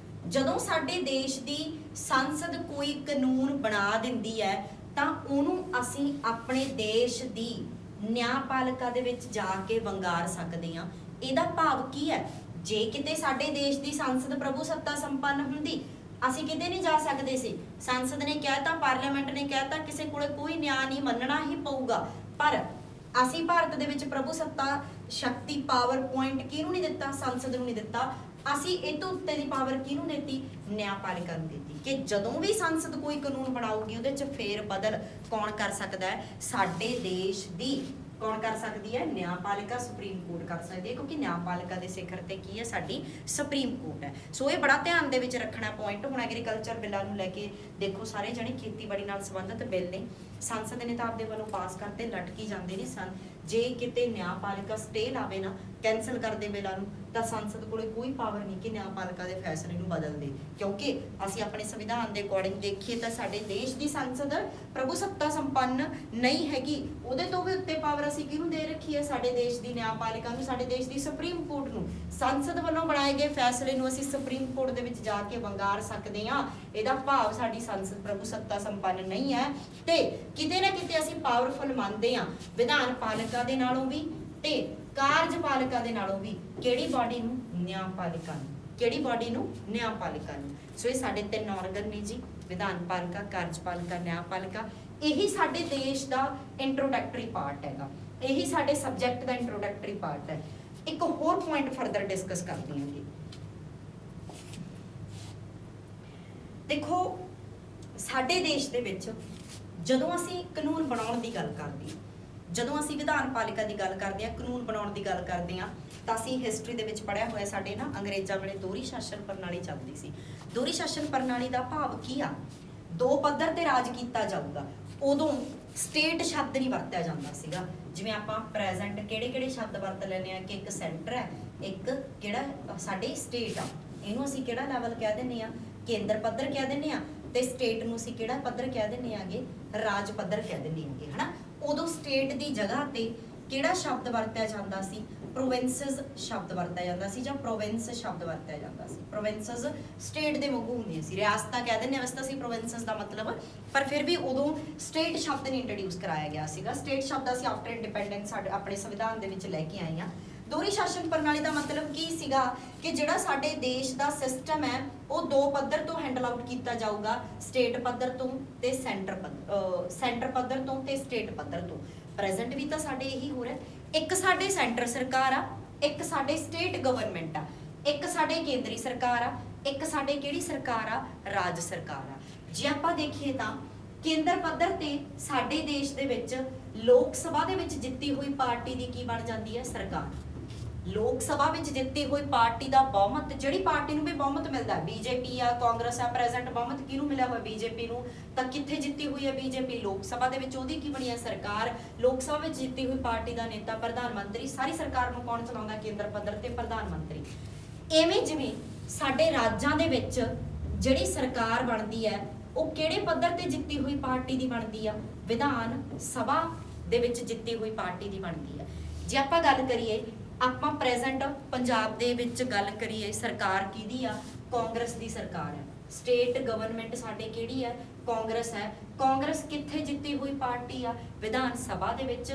S1: ਜਦੋਂ ਸਾਡੇ ਦੇਸ਼ ਦੀ ਸੰਸਦ ਕੋਈ ਕਾਨੂੰਨ ਬਣਾ ਦਿੰਦੀ ਹੈ ਤਾਂ ਉਹਨੂੰ ਅਸੀਂ ਆਪਣੇ ਦੇਸ਼ ਦੀ ਨਿਆਂਪਾਲਿਕਾ ਦੇ ਵਿੱਚ ਜਾ ਕੇ ਵੰਗਾਰ ਸਕਦੇ ਹਾਂ। ਇਹਦਾ ਭਾਵ ਕੀ ਹੈ? ਜੇ ਕਿਤੇ ਸਾਡੇ ਦੇਸ਼ ਦੀ ਸੰਸਦ ਪ੍ਰਭੂ ਸੱਤਾ ਸੰਪੰਨ ਹੁੰਦੀ, ਅਸੀਂ ਕਿਤੇ ਨਹੀਂ ਜਾ ਸਕਦੇ ਸੀ। ਸੰਸਦ ਨੇ ਕਹਿਤਾ, ਪਾਰਲੀਮੈਂਟ ਨੇ ਕਹਿਤਾ, ਕਿਸੇ ਕੋਲੇ ਕੋਈ ਨਿਆਂ ਨਹੀਂ, ਮੰਨਣਾ ਹੀ ਪਊਗਾ। ਪਰ ਅਸੀਂ ਭਾਰਤ ਦੇ ਵਿੱਚ ਪ੍ਰਭੂ ਸੱਤਾ ਸ਼ਕਤੀ ਪਾਵਰ ਪੁਆਇੰਟ ਕਿਹਨੂੰ ਨਹੀਂ ਦਿੱਤਾ? ਸੰਸਦ ਨੂੰ ਨਹੀਂ ਦਿੱਤਾ। ਅਸੀਂ ਇਹ ਤੋਂ ਉੱਤੇ ਦੀ ਪਾਵਰ ਕਿਹਨੂੰ ਦਿੱਤੀ? ਨਿਆਂਪਾਲਿਕਾ ਨੂੰ ਦਿੱਤੀ, ਕਿ ਜਦੋਂ ਵੀ ਸੰਸਦ ਕੋਈ ਕਾਨੂੰਨ ਬਣਾਊਗੀ ਉਹਦੇ 'ਚ ਫੇਰ ਬਦਲ ਕੌਣ ਕਰ ਸਕਦਾ ਹੈ? ਸਾਡੇ ਦੇਸ਼ ਦੀ ਕੌਣ ਕਰ ਸਕਦੀ ਹੈ? ਨਿਆਂਪਾਲਿਕਾ, ਸੁਪਰੀਮ ਕੋਰਟ ਕਰ ਸਕਦੀ ਹੈ, ਕਿਉਂਕਿ ਨਿਆਂਪਾਲਿਕਾ ਦੇ ਸਿਖਰ ਤੇ ਕੀ ਹੈ? ਸਾਡੀ ਸੁਪਰੀਮ ਕੋਰਟ ਹੈ। ਸੋ ਇਹ ਬੜਾ ਧਿਆਨ ਦੇ ਵਿੱਚ ਰੱਖਣਾ ਪੁਆਇੰਟ। ਹੁਣ ਐਗਰੀਕਲਚਰ ਬਿੱਲਾਂ ਨੂੰ ਲੈ ਕੇ ਦੇਖੋ, ਸਾਰੇ ਜਣੇ ਖੇਤੀਬਾੜੀ ਨਾਲ ਸੰਬੰਧਿਤ ਬਿੱਲ ਨੇ, ਸੰਸਦ ਨੇ ਤਾਂ ਆਪਦੇ ਵੱਲੋਂ ਪਾਸ ਕਰਤੇ, ਲਟਕੀ ਜਾਂਦੇ ਨੇ ਸਨ। ਜੇ ਕਿਤੇ ਨਿਆਂਪਾਲਿਕਾ ਸਟੇ ਲਾਵੇ ਨਾ, ਕੈਂਸਲ ਕਰ ਦੇ ਬਿੱਲਾਂ ਨੂੰ, ਤਾਂ ਸੰਸਦ ਕੋਲੇ ਕੋਈ ਪਾਵਰ ਨਹੀਂ ਕਿ ਨਿਆਂਪਾਲਿਕਾ ਦੇ ਫੈਸਲੇ ਨੂੰ ਬਦਲ ਦੇ। ਕਿਉਂਕਿ ਅਸੀਂ ਆਪਣੇ ਸੰਵਿਧਾਨ ਦੇ ਅਕੋਰਡਿੰਗ ਦੇਖੀਏ ਤਾਂ ਸਾਡੇ ਦੇਸ਼ ਦੀ ਸੰਸਦ ਪ੍ਰਭੂ ਸੱਤਾ ਸੰਪੰਨ ਨਹੀਂ ਹੈਗੀ। ਉਹਦੇ ਤੋਂ ਵੀ ਉੱਤੇ ਪਾਵਰ ਅਸੀਂ ਕਿਹਨੂੰ ਦੇ ਰੱਖੀ ਹੈ? ਸਾਡੇ ਦੇਸ਼ ਦੀ ਨਿਆਂਪਾਲਿਕਾ ਨੂੰ, ਸਾਡੇ ਦੇਸ਼ ਦੀ ਸੁਪਰੀਮ ਕੋਰਟ ਨੂੰ। ਸੰਸਦ ਵੱਲੋਂ ਬਣਾਏ ਗਏ ਫੈਸਲੇ ਨੂੰ ਅਸੀਂ ਸੁਪਰੀਮ ਕੋਰਟ ਦੇ ਵਿੱਚ ਜਾ ਕੇ ਵੰਗਾਰ ਸਕਦੇ ਹਾਂ। ਇਹਦਾ ਭਾਵ ਸਾਡੀ ਸੰਸਦ ਪ੍ਰਭੂ ਸੱਤਾ ਸੰਪੰਨ ਨਹੀਂ ਹੈ, ਤੇ ਕਿਤੇ ਨਾ ਕਿਤੇ ਅਸੀਂ ਪਾਵਰਫੁਲ ਮੰਨਦੇ ਹਾਂ ਵਿਧਾਨ ਪਾਲਿਕਾ ਦੇ ਨਾਲੋਂ ਵੀ ਤੇ ਕਾਰਜਪਾਲਿਕਾ ਦੇ ਨਾਲੋਂ ਵੀ। ਕਿਹੜੀ ਬਾਡੀ ਨੂੰ? ਨਿਆਂਪਾਲਿਕਾ ਨੂੰ। ਕਿਹੜੀ ਬਾਡੀ ਨੂੰ? ਨਿਆਂਪਾਲਿਕਾ ਨੂੰ। ਸੋ ਇਹ ਸਾਡੇ ਤਿੰਨ ਆਰਗਨ ਨੇ ਜੀ, ਵਿਧਾਨ ਪਾਲਿਕਾ, ਕਾਰਜਪਾਲਿਕਾ, ਨਿਆਂਪਾਲਿਕਾ। ਇਹੀ ਸਾਡੇ ਦੇਸ਼ ਦਾ ਇੰਟਰੋਡਕਟਰੀ ਪਾਰਟ ਹੈਗਾ, ਇਹੀ ਸਾਡੇ ਸਬਜੈਕਟ ਦਾ ਇੰਟਰੋਡਕਟਰੀ ਪਾਰਟ ਹੈ। ਇੱਕ ਹੋਰ ਪੁਆਇੰਟ ਫਰਦਰ ਡਿਸਕਸ ਕਰਦੇ ਹਾਂ ਜੀ। ਦੇਖੋ, ਸਾਡੇ ਦੇਸ਼ ਦੇ ਵਿੱਚ ਜਦੋਂ ਅਸੀਂ ਕਾਨੂੰਨ ਬਣਾਉਣ ਦੀ ਗੱਲ ਕਰਦੇ ਹਾਂ, ਜਦੋਂ ਅਸੀਂ ਵਿਧਾਨ ਪਾਲਿਕਾ ਦੀ ਗੱਲ ਕਰਦੇ ਹਾਂ, ਕਾਨੂੰਨ ਬਣਾਉਣ ਦੀ ਗੱਲ ਕਰਦੇ ਹਾਂ, ਤਾਂ ਅਸੀਂ ਹਿਸਟਰੀ ਦੇ ਵਿੱਚ ਪੜ੍ਹਿਆ ਹੋਇਆ, ਸਾਡੇ ਨਾ ਅੰਗਰੇਜ਼ਾਂ ਵੇਲੇ ਦੋਹਰੀ ਸ਼ਾਸਨ ਪ੍ਰਣਾਲੀ ਚੱਲਦੀ ਸੀ। ਦੋਹਰੀ ਸ਼ਾਸਨ ਪ੍ਰਣਾਲੀ ਦਾ ਭਾਵ ਕੀ ਆ? ਦੋ ਪੱਧਰ ਤੇ ਰਾਜ ਕੀਤਾ ਜਾਊਗਾ। ਉਦੋਂ ਸਟੇਟ ਸ਼ਬਦ ਨਹੀਂ ਵਰਤਿਆ ਜਾਂਦਾ ਸੀਗਾ। ਜਿਵੇਂ ਆਪਾਂ ਪ੍ਰੈਜ਼ੈਂਟ ਕਿਹੜੇ ਸ਼ਬਦ ਵਰਤ ਲੈਂਦੇ ਆ ਕਿ ਇੱਕ ਸੈਂਟਰ ਹੈ, ਇੱਕ ਕਿਹੜਾ ਸਾਡੇ ਸਟੇਟ ਆ। ਇਹਨੂੰ ਅਸੀਂ ਕਿਹੜਾ ਲੈਵਲ ਕਹਿ ਦਿੰਦੇ ਆ? ਕੇਂਦਰ ਪੱਧਰ ਕਹਿ ਦਿੰਦੇ ਆ। ਤੇ ਸਟੇਟ ਨੂੰ ਅਸੀਂ ਕਿਹੜਾ ਪੱਧਰ ਕਹਿ ਦਿੰਦੇ ਆਗੇ? ਰਾਜ ਪੱਧਰ ਕਹਿ ਦਿੰਦੇ ਆਗੇ, ਹਨਾ। ਉਦੋਂ ਸਟੇਟ ਦੀ ਜਗ੍ਹਾ ਤੇ ਕਿਹੜਾ ਸ਼ਬਦ ਵਰਤਿਆ ਜਾਂਦਾ ਸੀ? ਪ੍ਰੋਵਿੰਸਸ ਸ਼ਬਦ ਵਰਤਿਆ ਜਾਂਦਾ ਸੀ, ਜਾਂ ਪ੍ਰੋਵਿੰਸ ਸ਼ਬਦ ਵਰਤਿਆ ਜਾਂਦਾ ਸੀ। ਪ੍ਰੋਵਿੰਸਸ ਸਟੇਟ ਦੇ ਵਾਂਗੂ ਹੁੰਦੀਆਂ ਸੀ, ਰਿਆਸਤਾਂ ਕਹਿ ਦਿੰਦੇ ਵੈਸੇ ਤਾਂ ਅਸੀਂ ਪ੍ਰੋਵਿੰਸਸ ਦਾ ਮਤਲਬ, ਪਰ ਫਿਰ ਵੀ ਉਦੋਂ ਸਟੇਟ ਸ਼ਬਦ ਨਹੀਂ ਇੰਟਰੋਡਿਊਸ ਕਰਾਇਆ ਗਿਆ ਸੀਗਾ। ਸਟੇਟ ਸ਼ਬਦ ਅਸੀਂ ਆਫਟਰ ਇੰਡੀਪੈਂਡੈਂਸ ਸਾਡੇ ਆਪਣੇ ਸੰਵਿਧਾਨ ਦੇ ਵਿੱਚ ਲੈ ਕੇ ਆਏ ਹਾਂ। ਦੋਹਰੀ ਸ਼ਾਸਨ ਪ੍ਰਣਾਲੀ ਦਾ ਮਤਲਬ ਕੀ ਸੀਗਾ? ਕਿ ਜਿਹੜਾ ਸਾਡੇ ਦੇਸ਼ ਦਾ ਸਿਸਟਮ ਹੈ ਉਹ ਦੋ ਪੱਧਰ ਤੋਂ ਹੈਂਡਲ ਆਊਟ ਕੀਤਾ ਜਾਊਗਾ, ਸਟੇਟ ਪੱਧਰ ਤੋਂ ਤੇ ਸੈਂਟਰ ਪੱਧਰ ਤੋਂ ਤੇ ਸਟੇਟ ਪੱਧਰ ਤੋਂ। ਪ੍ਰੈਜ਼ੈਂਟ ਵੀ ਤਾਂ ਸਾਡੇ ਇਹੀ ਹੋ ਰਿਹਾ। ਇੱਕ ਸਾਡੇ ਸੈਂਟਰ ਸਰਕਾਰ ਆ, ਇੱਕ ਸਾਡੇ ਸਟੇਟ ਗਵਰਨਮੈਂਟ ਆ, ਇੱਕ ਸਾਡੇ ਕੇਂਦਰੀ ਸਰਕਾਰ ਆ, ਇੱਕ ਸਾਡੇ ਕਿਹੜੀ ਸਰਕਾਰ ਆ? ਰਾਜ ਸਰਕਾਰ ਆ। ਜੇ ਆਪਾਂ ਦੇਖੀਏ ਤਾਂ ਕੇਂਦਰ ਪੱਧਰ ਤੇ ਸਾਡੇ ਦੇਸ਼ ਦੇ ਵਿੱਚ ਲੋਕ ਸਭਾ ਦੇ ਵਿੱਚ ਜਿੱਤੀ ਹੋਈ ਪਾਰਟੀ ਦੀ ਕੀ ਬਣ ਜਾਂਦੀ ਹੈ? ਸਰਕਾਰ। ਲੋਕ ਸਭਾ ਵਿੱਚ ਜਿੱਤੀ ਹੋਈ ਪਾਰਟੀ ਦਾ ਬਹੁਮਤ, ਜਿਹੜੀ ਪਾਰਟੀ ਨੂੰ ਵੀ ਬਹੁਮਤ ਮਿਲਦਾ, ਬੀਜੇਪੀ ਆ, ਕਾਂਗਰਸ ਆ, ਪ੍ਰੈਜ਼ੈਂਟ ਬਹੁਮਤ ਕਿਹਨੂੰ ਮਿਲਿਆ ਹੋਇਆ? ਬੀਜੇਪੀ ਨੂੰ। ਤਾਂ ਕਿੱਥੇ ਜਿੱਤੀ ਹੋਈ ਹੈ ਬੀਜੇਪੀ? ਲੋਕ ਸਭਾ ਦੇ ਵਿੱਚ। ਉਹਦੀ ਕੀ ਬਣੀ ਹੈ? ਸਰਕਾਰ। ਲੋਕ ਸਭਾ ਵਿੱਚ ਜਿੱਤੀ ਹੋਈ ਪਾਰਟੀ ਦਾ ਨੇਤਾ ਪ੍ਰਧਾਨ ਮੰਤਰੀ। ਸਾਰੀ ਸਰਕਾਰ ਨੂੰ ਕੌਣ ਚਲਾਉਂਦਾ? ਕੇਂਦਰ ਪੱਧਰ ਤੇ ਪ੍ਰਧਾਨ ਮੰਤਰੀ। ਐਵੇਂ ਜਿਵੇਂ ਸਾਡੇ ਰਾਜਾਂ ਦੇ ਵਿੱਚ ਜਿਹੜੀ ਸਰਕਾਰ ਬਣਦੀ ਹੈ ਉਹ ਕਿਹੜੇ ਪੱਧਰ ਤੇ ਜਿੱਤੀ ਹੋਈ ਪਾਰਟੀ ਦੀ ਬਣਦੀ ਆ? ਵਿਧਾਨ ਸਭਾ ਦੇ ਵਿੱਚ ਜਿੱਤੀ ਹੋਈ ਪਾਰਟੀ ਦੀ ਬਣਦੀ ਆ। ਜੇ ਆਪਾਂ ਗੱਲ ਕਰੀਏ, ਆਪਾਂ ਪ੍ਰੈਜ਼ੈਂਟ ਪੰਜਾਬ ਦੇ ਵਿੱਚ ਗੱਲ ਕਰੀਏ, ਸਰਕਾਰ ਕਿਹਦੀ ਆ? ਕਾਂਗਰਸ ਦੀ ਸਰਕਾਰ ਹੈ। ਸਟੇਟ ਗਵਰਨਮੈਂਟ ਸਾਡੇ ਕਿਹੜੀ ਹੈ? ਕਾਂਗਰਸ ਹੈ। ਕਾਂਗਰਸ ਕਿੱਥੇ ਜਿੱਤੀ ਹੋਈ ਪਾਰਟੀ ਆ? ਵਿਧਾਨ ਸਭਾ ਦੇ ਵਿੱਚ।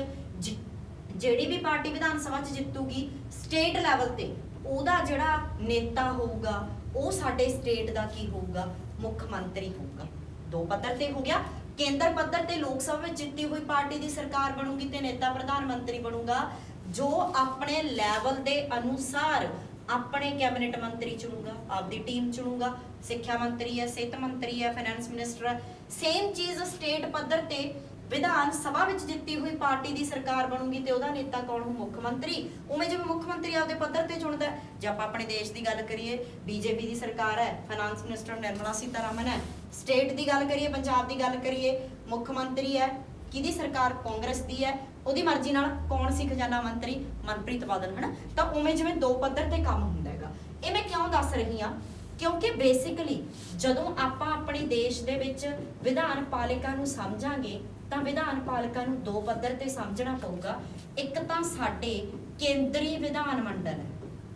S1: ਜਿਹੜੀ ਵੀ ਪਾਰਟੀ ਵਿਧਾਨ ਸਭਾ 'ਚ ਜਿੱਤੂਗੀ ਸਟੇਟ ਲੈਵਲ ਤੇ, ਉਹਦਾ ਜਿਹੜਾ ਨੇਤਾ ਹੋਊਗਾ ਉਹ ਸਾਡੇ ਸਟੇਟ ਦਾ ਕੀ ਹੋਊਗਾ? ਮੁੱਖ ਮੰਤਰੀ ਹੋਊਗਾ। ਦੋ ਪੱਧਰ ਤੇ ਹੋ ਗਿਆ। ਕੇਂਦਰ ਪੱਧਰ ਤੇ ਲੋਕ ਸਭਾ ਵਿੱਚ ਜਿੱਤੀ ਹੋਈ ਪਾਰਟੀ ਦੀ ਸਰਕਾਰ ਬਣੂਗੀ ਤੇ ਨੇਤਾ ਪ੍ਰਧਾਨ ਮੰਤਰੀ ਬਣੂਗਾ, ਜੋ ਆਪਣੇ ਲੈਵਲ ਦੇ ਅਨੁਸਾਰ ਆਪਣੇ ਕੈਬਨਿਟ ਮੰਤਰੀ ਚੁਣੂਗਾ, ਆਪਦੀ ਟੀਮ ਚੁਣੂਗਾ। ਸਿੱਖਿਆ ਮੰਤਰੀ ਹੈ, ਸਿਹਤ ਮੰਤਰੀ ਹੈ, ਫਾਈਨੈਂਸ ਮਿਨਿਸਟਰ ਹੈ। ਸੇਮ ਚੀਜ਼ ਸਟੇਟ ਪੱਧਰ ਤੇ ਵਿਧਾਨ ਸਭਾ ਵਿੱਚ ਜਿੱਤੀ ਹੋਈ ਪਾਰਟੀ ਦੀ ਸਰਕਾਰ ਬਣੂਗੀ ਤੇ ਉਹਦਾ ਨੇਤਾ ਕੌਣ ਹੋ? ਮੁੱਖ ਮੰਤਰੀ। ਉਵੇਂ ਜਿਵੇਂ ਮੁੱਖ ਮੰਤਰੀ ਆਪਦੇ ਪੱਧਰ ਤੇ ਚੁਣਦਾ। ਜੇ ਆਪਾਂ ਆਪਣੇ ਦੇਸ਼ ਦੀ ਗੱਲ ਕਰੀਏ, ਬੀਜੇਪੀ ਦੀ ਸਰਕਾਰ ਹੈ, ਫਾਈਨਾਂਸ ਮਿਨਿਸਟਰ ਨਿਰਮਲਾ ਸੀਤਾਰਮਨ ਹੈ। ਸਟੇਟ ਦੀ ਗੱਲ ਕਰੀਏ, ਪੰਜਾਬ ਦੀ ਗੱਲ ਕਰੀਏ, ਮੁੱਖ ਮੰਤਰੀ ਹੈ ਕਿਹਦੀ ਸਰਕਾਰ? ਕਾਂਗਰਸ ਦੀ ਹੈ। ਉਹਦੀ ਮਰਜ਼ੀ ਨਾਲ ਕੌਣ ਸੀ ਖਜ਼ਾਨਾ ਮੰਤਰੀ? ਮਨਪ੍ਰੀਤ ਬਾਦਲ, ਹਨਾ। ਤਾਂ ਉਵੇਂ ਜਿਵੇਂ ਦੋ ਪੱਧਰ ਤੇ ਕੰਮ ਹੁੰਦਾ ਹੈਗਾ। ਇਹ ਮੈਂ ਕਿਉਂ ਦੱਸ ਰਹੀ ਹਾਂ? ਕਿਉਂਕਿ ਬੇਸਿਕਲੀ ਜਦੋਂ ਆਪਾਂ ਆਪਣੇ ਦੇਸ਼ ਦੇ ਵਿੱਚ ਵਿਧਾਨ ਪਾਲਿਕਾ ਨੂੰ ਸਮਝਾਂਗੇ ਤਾਂ ਵਿਧਾਨ ਪਾਲਿਕਾ ਨੂੰ ਦੋ ਪੱਧਰ ਤੇ ਸਮਝਣਾ ਪਊਗਾ। ਇੱਕ ਤਾਂ ਸਾਡੇ ਕੇਂਦਰੀ ਵਿਧਾਨ ਮੰਡਲ ਹੈ,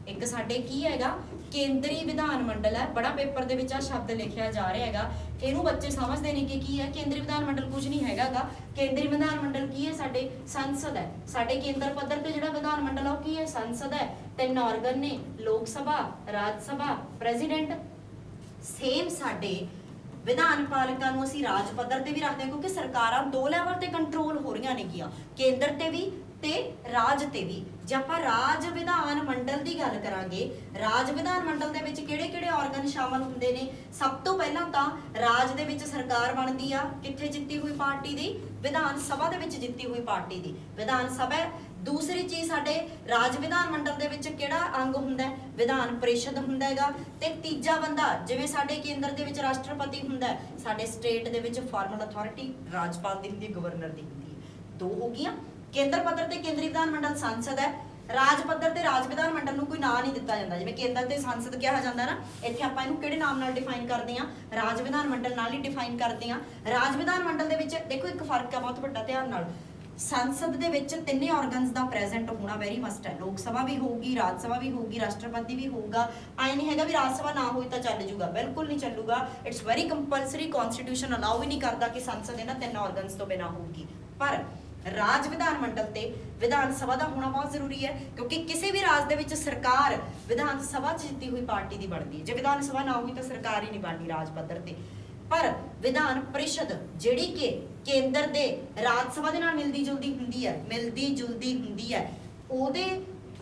S1: ਇੱਕ ਸਾਡੇ ਕੀ ਹੈਗਾ? ਕੇਂਦਰੀ ਵਿਧਾਨ ਮੰਡਲ ਹੈ। ਬੜਾ ਪੇਪਰ ਦੇ ਵਿੱਚ ਆ ਸ਼ਬਦ ਲਿਖਿਆ ਜਾ ਰਿਹਾ ਹੈਗਾ, ਇਹਨੂੰ ਬੱਚੇ ਸਮਝਦੇ ਨੇ ਕਿ ਕੀ ਹੈ। ਕੇਂਦਰੀ ਵਿਧਾਨ ਮੰਡਲ ਕੁਝ ਨਹੀਂ ਹੈਗਾਗਾ। ਕੇਂਦਰੀ ਵਿਧਾਨ ਮੰਡਲ ਕੀ ਹੈ? ਸਾਡੇ ਸੰਸਦ ਹੈ। ਸਾਡੇ ਕੇਂਦਰ ਪੱਧਰ ਤੇ ਜਿਹੜਾ ਵਿਧਾਨ ਮੰਡਲ ਆ ਉਹ ਕੀ ਹੈ? ਸੰਸਦ ਹੈ। 3 ਆਰਗਨ ਨੇ, ਲੋਕ ਸਭਾ, ਰਾਜ ਸਭਾ, ਪ੍ਰੈਜ਼ੀਡੈਂਟ। ਸੇਮ ਸਾਡੇ ਵਿਧਾਨ ਪਾਲਿਕਾ ਨੂੰ ਅਸੀਂ ਰਾਜ ਪੱਧਰ ਤੇ ਵੀ ਰੱਖਦੇ ਹਾਂ, ਕਿਉਂਕਿ ਸਰਕਾਰਾਂ ਦੋ ਲੈਵਲ ਤੇ ਕੰਟਰੋਲ ਹੋ ਰਹੀਆਂ ਨੇਗੀਆਂ, ਕੇਂਦਰ ਤੇ ਵੀ ਤੇ ਰਾਜ ਤੇ ਵੀ। ਜੇ ਆਪਾਂ ਰਾਜ ਵਿਧਾਨ ਮੰਡਲ ਦੀ ਗੱਲ ਕਰਾਂਗੇ, ਰਾਜ ਵਿਧਾਨ ਮੰਡਲ ਦੇ ਵਿੱਚ ਕਿਹੜੇ-ਕਿਹੜੇ ਆਰਗਨ ਸ਼ਾਮਲ ਹੁੰਦੇ ਨੇ? ਸਭ ਤੋਂ ਪਹਿਲਾਂ ਤਾਂ ਰਾਜ ਦੇ ਵਿੱਚ ਸਰਕਾਰ ਬਣਦੀ ਆ ਕਿੱਥੇ ਜਿੱਤੀ ਹੋਈ ਪਾਰਟੀ ਦੀ? ਵਿਧਾਨ ਸਭਾ ਦੇ ਵਿੱਚ ਜਿੱਤੀ ਹੋਈ ਪਾਰਟੀ ਦੀ ਵਿਧਾਨ ਸਭਾ। ਦੂਸਰੀ ਚੀਜ਼, ਸਾਡੇ ਰਾਜ ਵਿਧਾਨ ਮੰਡਲ ਦੇ ਵਿੱਚ ਕਿਹੜਾ ਅੰਗ ਹੁੰਦਾ? ਵਿਧਾਨ ਪ੍ਰੀਸ਼ਦ ਹੁੰਦਾ ਹੈਗਾ। ਤੇ ਤੀਜਾ ਬੰਦਾ, ਜਿਵੇਂ ਸਾਡੇ ਕੇਂਦਰ ਦੇ ਵਿੱਚ ਰਾਸ਼ਟਰਪਤੀ ਹੁੰਦਾ, ਸਾਡੇ ਸਟੇਟ ਦੇ ਵਿੱਚ ਫਾਰਮਲ ਅਥਾਰਟੀ ਰਾਜਪਾਲ ਦੀ ਹੁੰਦੀ, ਗਵਰਨਰ ਦੀ ਹੁੰਦੀ ਹੈ। ਦੋ ਹੋ ਗਈਆਂ। ਕੇਂਦਰ ਪੱਧਰ ਤੇ ਕੇਂਦਰੀ ਵਿਧਾਨ ਮੰਡਲ ਸੰਸਦ ਹੈ। ਰਾਜ ਪੱਧਰ ਤੇ ਰਾਜ ਵਿਧਾਨ ਮੰਡਲ ਨੂੰ ਕੋਈ ਨਾਂ ਨਹੀਂ ਦਿੱਤਾ ਜਾਂਦਾ। ਜਿਵੇਂ ਕੇਂਦਰ ਤੇ ਸੰਸਦ ਕਿਹਾ ਜਾਂਦਾ ਨਾ, ਇੱਥੇ ਆਪਾਂ ਇਹਨੂੰ ਕਿਹੜੇ ਨਾਮ ਨਾਲ ਡਿਫਾਈਨ ਕਰਦੇ ਹਾਂ? ਰਾਜ ਵਿਧਾਨ ਮੰਡਲ ਨਾਲ ਹੀ ਡਿਫਾਈਨ ਕਰਦੇ ਹਾਂ। ਰਾਜ ਵਿਧਾਨ ਮੰਡਲ ਦੇ ਵਿੱਚ ਦੇਖੋ ਇੱਕ ਫਰਕ ਹੈ ਬਹੁਤ ਵੱਡਾ, ਧਿਆਨ ਨਾਲ। ਸੰਸਦ ਦੇ ਵਿੱਚ ਤਿੰਨੇ ਆਰਗਨਸ ਦਾ ਪ੍ਰੈਜ਼ੈਂਟ ਹੋਣਾ ਵੈਰੀ ਮਸਟ ਹੈ। ਲੋਕ ਸਭਾ ਵੀ ਹੋਊਗੀ, ਰਾਜ ਸਭਾ ਵੀ ਹੋਊਗੀ, ਰਾਸ਼ਟਰਪਤੀ ਵੀ ਹੋਊਗਾ। ਐ ਨਹੀਂ ਹੈਗਾ ਵੀ ਰਾਜ ਸਭਾ ਨਾ ਹੋਈ ਤਾਂ ਚੱਲ ਜੂਗਾ, ਬਿਲਕੁਲ ਨਹੀਂ ਚੱਲੂਗਾ। It's very compulsory. Constitution allow ਹੀ ਨਹੀਂ ਕਰਦਾ ਕਿ ਸੰਸਦ ਇਹਨਾਂ ਤਿੰਨ ਆਰਗਨਸ ਤੋਂ ਬਿਨਾਂ ਹੋਊਗੀ। ਪਰ ਰਾਜ ਵਿਧਾਨ ਮੰਡਲ ਤੇ ਵਿਧਾਨ ਸਭਾ ਦਾ ਹੋਣਾ ਬਹੁਤ ਜ਼ਰੂਰੀ ਹੈ, ਕਿਉਂਕਿ ਕਿਸੇ ਵੀ ਰਾਜ ਦੇ ਵਿੱਚ ਸਰਕਾਰ ਵਿਧਾਨ ਸਭਾ 'ਚ ਜਿੱਤੀ ਹੋਈ ਪਾਰਟੀ ਦੀ ਬਣਦੀ ਹੈ। ਜੇ ਵਿਧਾਨ ਸਭਾ ਨਾ ਹੋਈ ਤਾਂ ਸਰਕਾਰ ਹੀ ਨਹੀਂ ਬਣਨੀ ਰਾਜ ਪੱਧਰ ਤੇ। ਪਰ ਵਿਧਾਨ ਪ੍ਰੀਸ਼ਦ ਜਿਹੜੀ ਕਿ ਕੇਂਦਰ ਦੇ ਰਾਜ ਸਭਾ ਦੇ ਨਾਲ ਮਿਲਦੀ ਜੁਲਦੀ ਹੁੰਦੀ ਹੈ,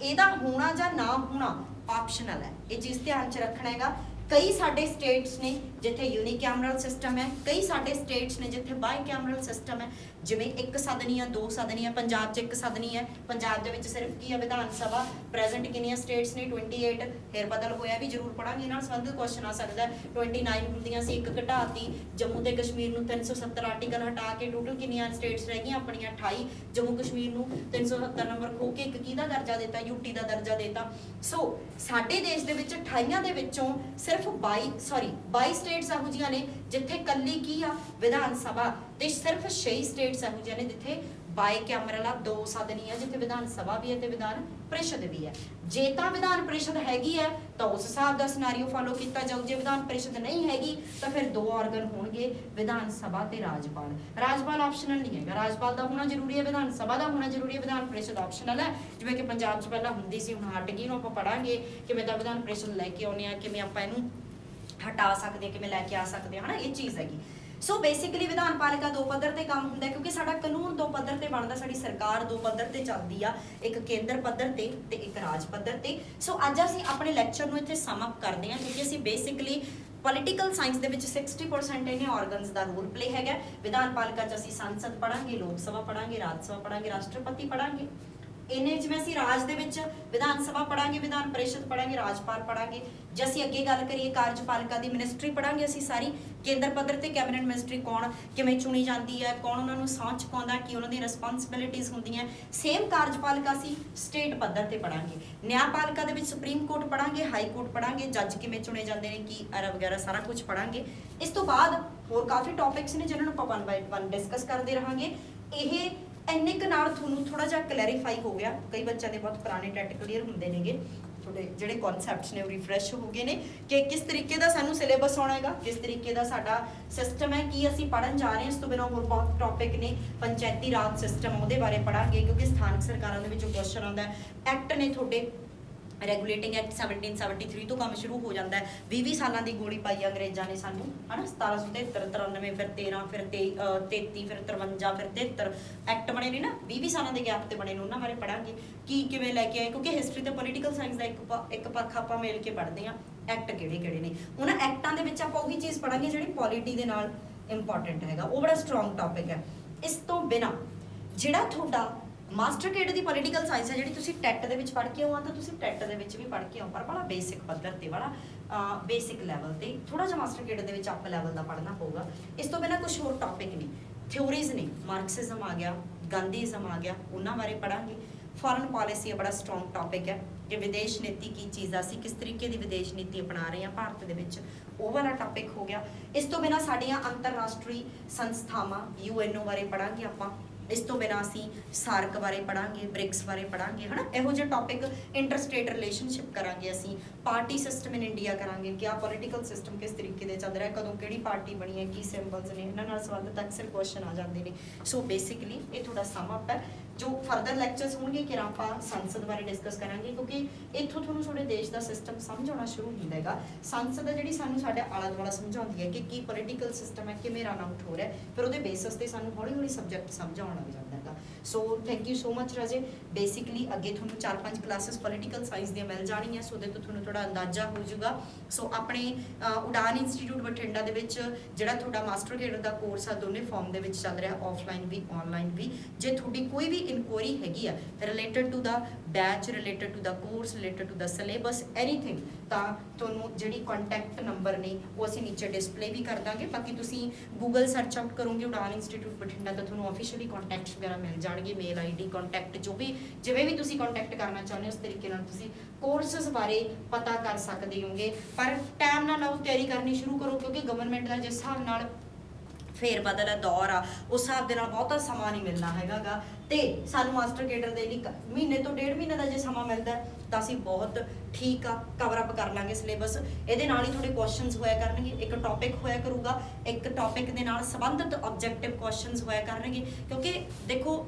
S1: ਇਹਦਾ ਹੋਣਾ ਜਾਂ ਨਾ ਹੋਣਾ ਆਪਸ਼ਨਲ ਹੈ। ਇਹ ਚੀਜ਼ ਧਿਆਨ 'ਚ ਰੱਖਣਾ ਹੈਗਾ। ਕਈ ਸਾਡੇ ਸਟੇਟਸ ਨੇ ਜਿੱਥੇ ਯੂਨੀਕੈਮਰਲ ਸਿਸਟਮ ਹੈ, ਕਈ ਸਾਡੇ ਸਟੇਟਸ ਨੇ ਜਿੱਥੇ ਬਾਈ ਕੈਮਰਲ ਸਿਸਟਮ ਹੈ। ਜਿਵੇਂ ਇੱਕ ਸਦਨੀ ਆ, ਦੋ ਸਦਨੀ ਆ। ਪੰਜਾਬ 'ਚ ਇੱਕ ਸਦਨੀ ਹੈ। ਪੰਜਾਬ ਦੇ ਵਿੱਚ ਸਿਰਫ ਕੀ ਹੈ? ਵਿਧਾਨ ਸਭਾ। ਪ੍ਰੈਜ਼ੈਂਟ ਕਿੰਨੀਆਂ ਸਟੇਟਸ ਨੇ? 28। ਫੇਰ ਬਦਲ ਹੋਇਆ ਵੀ ਜ਼ਰੂਰ ਪੜਾਂਗੇ, ਨਾਲ ਸੰਬੰਧਿਤ ਕੁਐਸਚਨ ਆ ਸਕਦਾ। 29 ਹੁੰਦੀਆਂ ਸੀ, ਇੱਕ ਘਟਾਤੀ। ਜੰਮੂ ਤੇ ਕਸ਼ਮੀਰ ਨੂੰ 370 ਆਰਟੀਕਲ ਹਟਾ ਕੇ ਟੋਟਲ ਕਿੰਨੀਆਂ ਸਟੇਟਸ ਰਹਿ ਗਈਆਂ ਆਪਣੀਆਂ? 28। ਜੰਮੂ ਕਸ਼ਮੀਰ ਨੂੰ 370 ਨੰਬਰ ਖੋ ਕੇ ਇੱਕ ਕਿਹਦਾ ਦਰਜਾ ਦਿੱਤਾ? ਯੂਟੀ ਦਾ ਦਰਜਾ ਦਿੱਤਾ। ਸੋ ਸਾਡੇ ਦੇਸ਼ ਦੇ ਵਿੱਚ 28 ਦੇ ਵਿੱਚੋਂ ਸਿਰਫ 22 ਸਟੇਟਸ ਇਹੋ ਜਿਹੀਆਂ ਨੇ ਜਿੱਥੇ ਕੱਲੀ ਕੀ ਆ? ਵਿਧਾਨ ਸਭਾ। ਤੇ ਸਿਰਫ 6 ਸਟੇਟਸ ਇਹੋ ਜਿਹੀਆਂ ਨੇ ਜਿੱਥੇ ਬਾਈ ਕੈਮਰਲ ਆ, 2 ਸਦਨੀ ਆ, ਜਿੱਥੇ ਵਿਧਾਨ ਸਭਾ ਵੀ ਹੈ ਤੇ ਵਿਧਾਨ ਪ੍ਰੀਸ਼ਦ ਵੀ ਹੈ। ਜੇ ਤਾਂ ਵਿਧਾਨ ਪ੍ਰੀਸ਼ਦ ਹੈਗੀ ਹੈ ਤਾਂ ਉਸ ਹਿਸਾਬ ਦਾ ਸਿਨੈਰੀਓ ਫਾਲੋ ਕੀਤਾ ਜਾਊ। ਜੇ ਵਿਧਾਨ ਪ੍ਰੀਸ਼ਦ ਨਹੀਂ ਹੈਗੀ ਤਾਂ ਫਿਰ 2 ਆਰਗਨ ਹੋਣਗੇ, ਵਿਧਾਨ ਸਭਾ ਤੇ ਰਾਜਪਾਲ। ਰਾਜਪਾਲ ਆਪਸ਼ਨਲ ਨਹੀਂ ਹੈਗਾ, ਰਾਜਪਾਲ ਦਾ ਹੋਣਾ ਜ਼ਰੂਰੀ ਹੈ, ਵਿਧਾਨ ਸਭਾ ਦਾ ਹੋਣਾ ਜ਼ਰੂਰੀ ਹੈ, ਵਿਧਾਨ ਪ੍ਰੀਸ਼ਦ ਆਪਸ਼ਨਲ ਹੈ। ਜਿਵੇਂ ਕਿ ਪੰਜਾਬ 'ਚ ਪਹਿਲਾਂ ਹੁੰਦੀ ਸੀ, ਹੁਣ ਹਟ ਗਈ। ਨੂੰ ਆਪਾਂ ਪੜਾਂਗੇ ਕਿਵੇਂ ਦਾ ਵਿਧਾਨ ਪ੍ਰੀਸ਼ਦ ਲੈ ਕੇ ਆਉਂਦੇ ਆ, ਕਿਵੇਂ ਆਪਾਂ ਇਹਨੂੰ ਹਟਾ ਸਕਦੇ, ਕਿਵੇਂ ਲੈ ਕੇ ਆ ਸਕਦੇ ਹਾਂ, ਇਹ ਚੀਜ਼ ਹੈਗੀ। ਸੋ ਬੇਸਿਕਲੀ ਵਿਧਾਨ ਪਾਲਿਕਾ 2 ਪੱਧਰ ਤੇ ਕੰਮ ਹੁੰਦਾ, ਕਿਉਂਕਿ ਸਾਡਾ ਕਾਨੂੰਨ 2 ਪੱਧਰ ਤੇ ਬਣਦਾ, ਸਾਡੀ ਸਰਕਾਰ 2 ਪੱਧਰ ਤੇ ਚੱਲਦੀ ਆ, ਇੱਕ ਕੇਂਦਰ ਪੱਧਰ ਤੇ ਇੱਕ ਰਾਜ ਪੱਧਰ ਤੇ। ਸੋ ਅੱਜ ਅਸੀਂ ਆਪਣੇ ਲੈਕਚਰ ਨੂੰ ਇੱਥੇ ਸਮ ਅਪ ਕਰਦੇ ਹਾਂ, ਕਿਉਂਕਿ ਅਸੀਂ ਬੇਸਿਕਲੀ ਪੋਲੀਟੀਕਲ ਸਾਇੰਸ ਦੇ ਵਿੱਚ 60% ਇਹਨੇ ਆਰਗਨਸ ਦਾ ਰੋਲ ਪਲੇ ਹੈਗਾ। ਵਿਧਾਨ ਪਾਲਿਕਾ 'ਚ ਅਸੀਂ ਸੰਸਦ ਪੜਾਂਗੇ, ਲੋਕ ਸਭਾ ਪੜਾਂਗੇ, ਰਾਜ ਸਭਾ ਪੜਾਂਗੇ, ਰਾਸ਼ਟਰਪਤੀ ਪੜਾਂਗੇ। ਇਹਨੇ ਜਿਵੇਂ ਅਸੀਂ ਰਾਜ ਦੇ ਵਿੱਚ ਵਿਧਾਨ ਸਭਾ ਪੜਾਂਗੇ, ਵਿਧਾਨ ਪ੍ਰੀਸ਼ਦ ਪੜਾਂਗੇ, ਰਾਜਪਾਲ ਪੜਾਂਗੇ। ਜੇ ਅਸੀਂ ਅੱਗੇ ਗੱਲ ਕਰੀਏ ਕਾਰਜਪਾਲਿਕਾ ਦੀ ਮਿਨਿਸਟਰੀ ਪੜਾਂਗੇ ਅਸੀਂ ਸਾਰੀ। ਕੇਂਦਰ ਪੱਧਰ ਤੇ ਕੈਬਨਿਟ ਮਿਨਿਸਟਰੀ ਕੌਣ ਕਿਵੇਂ ਚੁਣੀ ਜਾਂਦੀ ਹੈ, ਕੌਣ ਉਹਨਾਂ ਨੂੰ ਸਹੁੰ ਚੁਕਾਉਂਦਾ, ਕੀ ਉਹਨਾਂ ਦੀਆਂ ਰਿਸਪੌਂਸਿਬਿਲਿਟੀਜ਼ ਹੁੰਦੀਆਂ। ਸੇਮ ਕਾਰਜਪਾਲਿਕਾ ਅਸੀਂ ਸਟੇਟ ਪੱਧਰ ਤੇ ਪੜਾਂਗੇ। ਨਿਆਂਪਾਲਿਕਾ ਦੇ ਵਿੱਚ ਸੁਪਰੀਮ ਕੋਰਟ ਪੜਾਂਗੇ, ਹਾਈ ਕੋਰਟ ਪੜਾਂਗੇ, ਜੱਜ ਕਿਵੇਂ ਚੁਣੇ ਜਾਂਦੇ ਨੇ, ਕੀ ਵਗੈਰਾ ਸਾਰਾ ਕੁਝ ਪੜਾਂਗੇ। ਇਸ ਤੋਂ ਬਾਅਦ ਹੋਰ ਕਾਫੀ ਟੌਪਿਕਸ ਨੇ ਜਿਨ੍ਹਾਂ ਨੂੰ ਆਪਾਂ 1 by 1 ਡਿਸਕਸ ਕਰਦੇ ਰਹਾਂਗੇ। ਇਹ ਇੰਨੇ ਕੁ ਨਾਲ ਤੁਹਾਨੂੰ ਥੋੜਾ ਜਿਹਾ ਕਲੈਰੀਫਾਈ ਹੋ ਗਿਆ। ਕਈ ਬੱਚਿਆਂ ਦੇ ਬਹੁਤ ਪੁਰਾਣੇ ਟੈਟ ਕਲੀਅਰ ਹੁੰਦੇ ਨੇਗੇ ਤੁਹਾਡੇ ਜਿਹੜੇ ਕਨਸੈਪਟਸ ਨੇ ਉਹ ਰਿਫਰੈਸ਼ ਹੋ ਗਏ ਨੇ ਕਿ ਕਿਸ ਤਰੀਕੇ ਦਾ ਸਾਨੂੰ ਸਿਲੇਬਸ ਆਉਣਾ ਹੈਗਾ, ਕਿਸ ਤਰੀਕੇ ਦਾ ਸਾਡਾ ਸਿਸਟਮ ਹੈ, ਕੀ ਅਸੀਂ ਪੜ੍ਹਨ ਜਾ ਰਹੇ ਹਾਂ। ਇਸ ਤੋਂ ਬਿਨਾਂ ਹੋਰ ਬਹੁਤ ਟੌਪਿਕ ਨੇ, ਪੰਚਾਇਤੀ ਰਾਜ ਸਿਸਟਮ ਉਹਦੇ ਬਾਰੇ ਪੜ੍ਹਾਂਗੇ ਕਿਉਂਕਿ ਸਥਾਨਕ ਸਰਕਾਰਾਂ ਦੇ ਵਿੱਚੋਂ ਕੁਐਸਚਨ ਆਉਂਦਾ ਹੈ। ਐਕਟ ਨੇ ਤੁਹਾਡੇ ਰੈਗੂਲੇਟਿੰਗ ਐਕਟ 1773 ਤੋਂ ਕੰਮ ਸ਼ੁਰੂ ਹੋ ਜਾਂਦਾ ਹੈ। 20 ਸਾਲਾਂ ਦੀ ਗੋਲੀ ਪਾਈ ਅੰਗਰੇਜ਼ਾਂ ਨੇ ਸਾਨੂੰ, ਹੈ ਨਾ। 1773, 93, ਫਿਰ 13, ਫਿਰ 33, ਫਿਰ 53, ਫਿਰ 73 ਐਕਟ ਬਣੇ ਨੇ ਨਾ, 20 ਸਾਲਾਂ ਦੇ ਗੈਪ ਤੇ ਬਣੇ ਨੇ। ਉਹਨਾਂ ਬਾਰੇ ਪੜਾਂਗੇ ਕੀ ਕਿਵੇਂ ਲੈ ਕੇ ਆਏ, ਕਿਉਂਕਿ ਹਿਸਟਰੀ ਤੇ ਪੋਲੀਟੀਕਲ ਸਾਇੰਸ ਦਾ ਇੱਕ ਪੱਖ ਆਪਾਂ ਮਿਲ ਕੇ ਪੜ੍ਹਦੇ ਹਾਂ। ਐਕਟ ਕਿਹੜੇ ਕਿਹੜੇ ਨੇ, ਉਹਨਾਂ ਐਕਟਾਂ ਦੇ ਵਿੱਚ ਆਪਾਂ ਉਹੀ ਚੀਜ਼ ਪੜਾਂਗੇ ਜਿਹੜੀ ਪੋਲਿਟੀ ਦੇ ਨਾਲ ਇੰਪੋਰਟੈਂਟ ਹੈਗਾ, ਉਹ ਬੜਾ ਸਟਰੋਂਗ ਟੌਪਿਕ ਹੈ। ਇਸ ਤੋਂ ਬਿਨਾਂ ਜਿਹੜਾ ਤੁਹਾਡਾ ਮਾਸਟਰ ਕੇਡਰ ਦੀ ਪੋਲੀਟੀਕਲ ਸਾਇੰਸ ਹੈ, ਜਿਹੜੀ ਤੁਸੀਂ ਟੈਟ ਦੇ ਵਿੱਚ ਪੜ੍ਹ ਕੇ ਆਓ ਤਾਂ ਤੁਸੀਂ ਟੈਟ ਦੇ ਵਿੱਚ ਵੀ ਪੜ੍ਹ ਕੇ ਆਓ, ਪਰ ਬੜਾ ਬੇਸਿਕ ਪੱਧਰ ਤੇ, ਬੜਾ ਬੇਸਿਕ ਲੈਵਲ ਤੇ, ਥੋੜਾ ਜਿਹਾ ਮਾਸਟਰ ਕੇਡਰ ਦੇ ਵਿੱਚ ਅਪ ਲੈਵਲ ਦਾ ਪੜ੍ਹਨਾ ਪਊਗਾ। ਇਸ ਤੋਂ ਬਿਨਾਂ ਕੁਝ ਹੋਰ ਟੌਪਿਕ ਨੇ, ਥਿਓਰੀਜ਼ ਨੇ, ਮਾਰਕਸਿਜ਼ਮ ਆ ਗਿਆ, ਗਾਂਧੀਜ਼ਮ ਆ ਗਿਆ, ਉਹਨਾਂ ਬਾਰੇ ਪੜ੍ਹਾਂਗੇ। ਫੋਰਨ ਪਾਲਿਸੀ ਬੜਾ ਸਟਰੋਂਗ ਟੌਪਿਕ ਹੈ ਕਿ ਵਿਦੇਸ਼ ਨੀਤੀ ਕੀ ਚੀਜ਼ ਆ, ਅਸੀਂ ਕਿਸ ਤਰੀਕੇ ਦੀ ਵਿਦੇਸ਼ ਨੀਤੀ ਅਪਣਾ ਰਹੇ ਹਾਂ ਭਾਰਤ ਦੇ ਵਿੱਚ, ਉਹ ਵਾਲਾ ਟੌਪਿਕ ਹੋ ਗਿਆ। ਇਸ ਤੋਂ ਬਿਨਾਂ ਸਾਡੀਆਂ ਅੰਤਰਰਾਸ਼ਟਰੀ ਸੰਸਥਾਵਾਂ UNO ਬਾਰੇ ਪੜ੍ਹਾਂਗੇ ਆਪਾਂ। ਇਸ ਤੋਂ ਬਿਨਾਂ ਅਸੀਂ ਸਾਰਕ ਬਾਰੇ ਪੜ੍ਹਾਂਗੇ, ਬ੍ਰਿਕਸ ਬਾਰੇ ਪੜ੍ਹਾਂਗੇ, ਹੈ ਨਾ। ਇਹੋ ਜਿਹੇ ਟੌਪਿਕ, ਇੰਟਰਸਟੇਟ ਰਿਲੇਸ਼ਨਸ਼ਿਪ ਕਰਾਂਗੇ ਅਸੀਂ, ਪਾਰਟੀ ਸਿਸਟਮ ਇਨ ਇੰਡੀਆ ਕਰਾਂਗੇ ਕਿ ਆਹ ਪੋਲੀਟੀਕਲ ਸਿਸਟਮ ਕਿਸ ਤਰੀਕੇ ਦੇ ਚੱਲ ਰਿਹਾ, ਕਦੋਂ ਕਿਹੜੀ ਪਾਰਟੀ ਬਣੀ ਹੈ, ਕੀ ਸਿੰਬਲਸ ਨੇ, ਇਹਨਾਂ ਨਾਲ ਸੰਬੰਧਿਤ ਅਕਸਰ ਕੁਐਸਚਨ ਆ ਜਾਂਦੇ ਨੇ। ਸੋ ਬੇਸਿਕਲੀ ਇਹ ਤੁਹਾਡਾ ਸਮ ਅਪ ਹੈ। ਜੋ ਫਰਦਰ ਲੈਕਚਰਸ ਹੋਣਗੇ ਕਿ ਆਪਾਂ ਸੰਸਦ ਬਾਰੇ ਡਿਸਕਸ ਕਰਾਂਗੇ, ਕਿਉਂਕਿ ਇੱਥੋਂ ਤੁਹਾਨੂੰ ਤੁਹਾਡੇ ਦੇਸ਼ ਦਾ ਸਿਸਟਮ ਸਮਝ ਆਉਣਾ ਸ਼ੁਰੂ ਹੁੰਦਾ ਹੈਗਾ। ਸੰਸਦ ਹੈ ਜਿਹੜੀ ਸਾਨੂੰ ਸਾਡੇ ਆਲਾ ਦੁਆਲਾ ਸਮਝਾਉਂਦੀ ਹੈ ਕਿ ਕੀ ਪੋਲੀਟੀਕਲ ਸਿਸਟਮ ਹੈ, ਕਿਵੇਂ ਰਨ ਆਊਟ ਹੋ ਰਿਹਾ, ਫਿਰ ਉਹਦੇ ਬੇਸਿਸ ਤੇ ਸਾਨੂੰ ਹੌਲੀ ਹੌਲੀ ਸਬਜੈਕਟ ਸਮਝ ਆਉਣ ਲੱਗ ਜਾਂਦਾ ਹੈਗਾ। So thank you so much ਰਾਜੇ। ਬੇਸਿਕਲੀ ਅੱਗੇ ਤੁਹਾਨੂੰ 4-5 ਕਲਾਸਿਸ ਪੋਲੀਟੀਕਲ ਸਾਇੰਸ ਦੀਆਂ ਮਿਲ ਜਾਣੀਆਂ, ਸੋ ਉਹਦੇ ਤੋਂ ਤੁਹਾਨੂੰ ਥੋੜਾ ਅੰਦਾਜ਼ਾ ਹੋ ਜਾਊਗਾ। ਸੋ ਆਪਣੇ ਉਡਾਨ ਇੰਸਟੀਚਿਊਟ ਬਠਿੰਡਾ ਦੇ ਵਿੱਚ ਜਿਹੜਾ ਤੁਹਾਡਾ ਮਾਸਟਰ ਕੇਡਰ ਦਾ ਕੋਰਸ ਆ, ਦੋਨੇ ਫਾਰਮ ਦੇ ਵਿੱਚ ਚੱਲ ਰਿਹਾ, ਆਫਲਾਈਨ ਵੀ ਆਨਲਾਈਨ ਵੀ। ਜੇ ਤੁਹਾਡੀ ਕੋਈ ਵੀ ਇਨਕੁਆਇਰੀ ਹੈਗੀ ਆ ਰਿਲੇਟਡ ਟੂ ਦਾ ਬੈਚ, ਰਿਲੇਟਡ ਟੂ ਦਾ ਕੋਰਸ, ਰਿਲੇਟਡ ਟੂ ਦਾ ਸਿਲੇਬਸ, ਐਨੀਥਿੰਗ, ਤਾਂ ਤੁਹਾਨੂੰ ਜਿਹੜੀ ਕੰਟੈਕਟ ਨੰਬਰ ਨੇ ਉਹ ਅਸੀਂ ਨੀਚੇ ਡਿਸਪਲੇ ਵੀ ਕਰ ਦਾਂਗੇ। ਬਾਕੀ ਤੁਸੀਂ ਗੂਗਲ ਸਰਚ ਆਊਟ ਕਰੋਗੇ ਉਡਾਨ ਇੰਸਟੀਚਿਊਟ ਬਠਿੰਡਾ ਤਾਂ ਤੁਹਾਨੂੰ ਆਫੀਸ਼ੀਅਲੀ ਕੰਟੈਕਟਸ ਵਗੈਰਾ ਮਿਲ ਜਾਣਗੇ, ਮੇਲ ID, ਕੰਟੈਕਟ, ਜੋ ਵੀ ਜਿਵੇਂ ਵੀ ਤੁਸੀਂ ਕੰਟੈਕਟ ਕਰਨਾ ਚਾਹੁੰਦੇ ਹੋ ਉਸ ਤਰੀਕੇ ਨਾਲ ਤੁਸੀਂ ਕੋਰਸਸ ਬਾਰੇ ਪਤਾ ਕਰ ਸਕਦੇ ਹੋਗੇ। ਪਰ ਟਾਈਮ ਨਾਲ ਲਾਓ, ਤਿਆਰੀ ਕਰਨੀ ਸ਼ੁਰੂ ਕਰੋ, ਕਿਉਂਕਿ ਗਵਰਨਮੈਂਟ ਦਾ ਜਿਸ ਹਿਸਾਬ ਨਾਲ ਫੇਰ ਬਦਲ ਹੈ, ਦੌਰ ਆ, ਉਸ ਹਿਸਾਬ ਦੇ ਨਾਲ ਬਹੁਤਾ ਸਮਾਂ ਨਹੀਂ ਮਿਲਣਾ ਹੈਗਾ ਤੇ ਸਾਨੂੰ ਮਾਸਟਰ ਕੇਡਰ ਦੇ ਲਈ ਮਹੀਨੇ ਤੋਂ 1.5 ਮਹੀਨੇ ਦਾ ਜੇ ਸਮਾਂ ਮਿਲਦਾ ਤਾਂ ਅਸੀਂ ਬਹੁਤ ਠੀਕ ਆ ਕਵਰ ਅਪ ਕਰ ਲਾਂਗੇ ਸਿਲੇਬਸ। ਇਹਦੇ ਨਾਲ ਹੀ ਤੁਹਾਡੇ ਕੁਐਸਚਨਸ ਹੋਇਆ ਕਰਨਗੇ, ਇੱਕ ਟੌਪਿਕ ਹੋਇਆ ਕਰੂਗਾ, ਇੱਕ ਟੌਪਿਕ ਦੇ ਨਾਲ ਸੰਬੰਧਿਤ ਆਬਜੈਕਟਿਵ ਕੁਐਸਚਨਸ ਹੋਇਆ ਕਰਨਗੇ। ਕਿਉਂਕਿ ਦੇਖੋ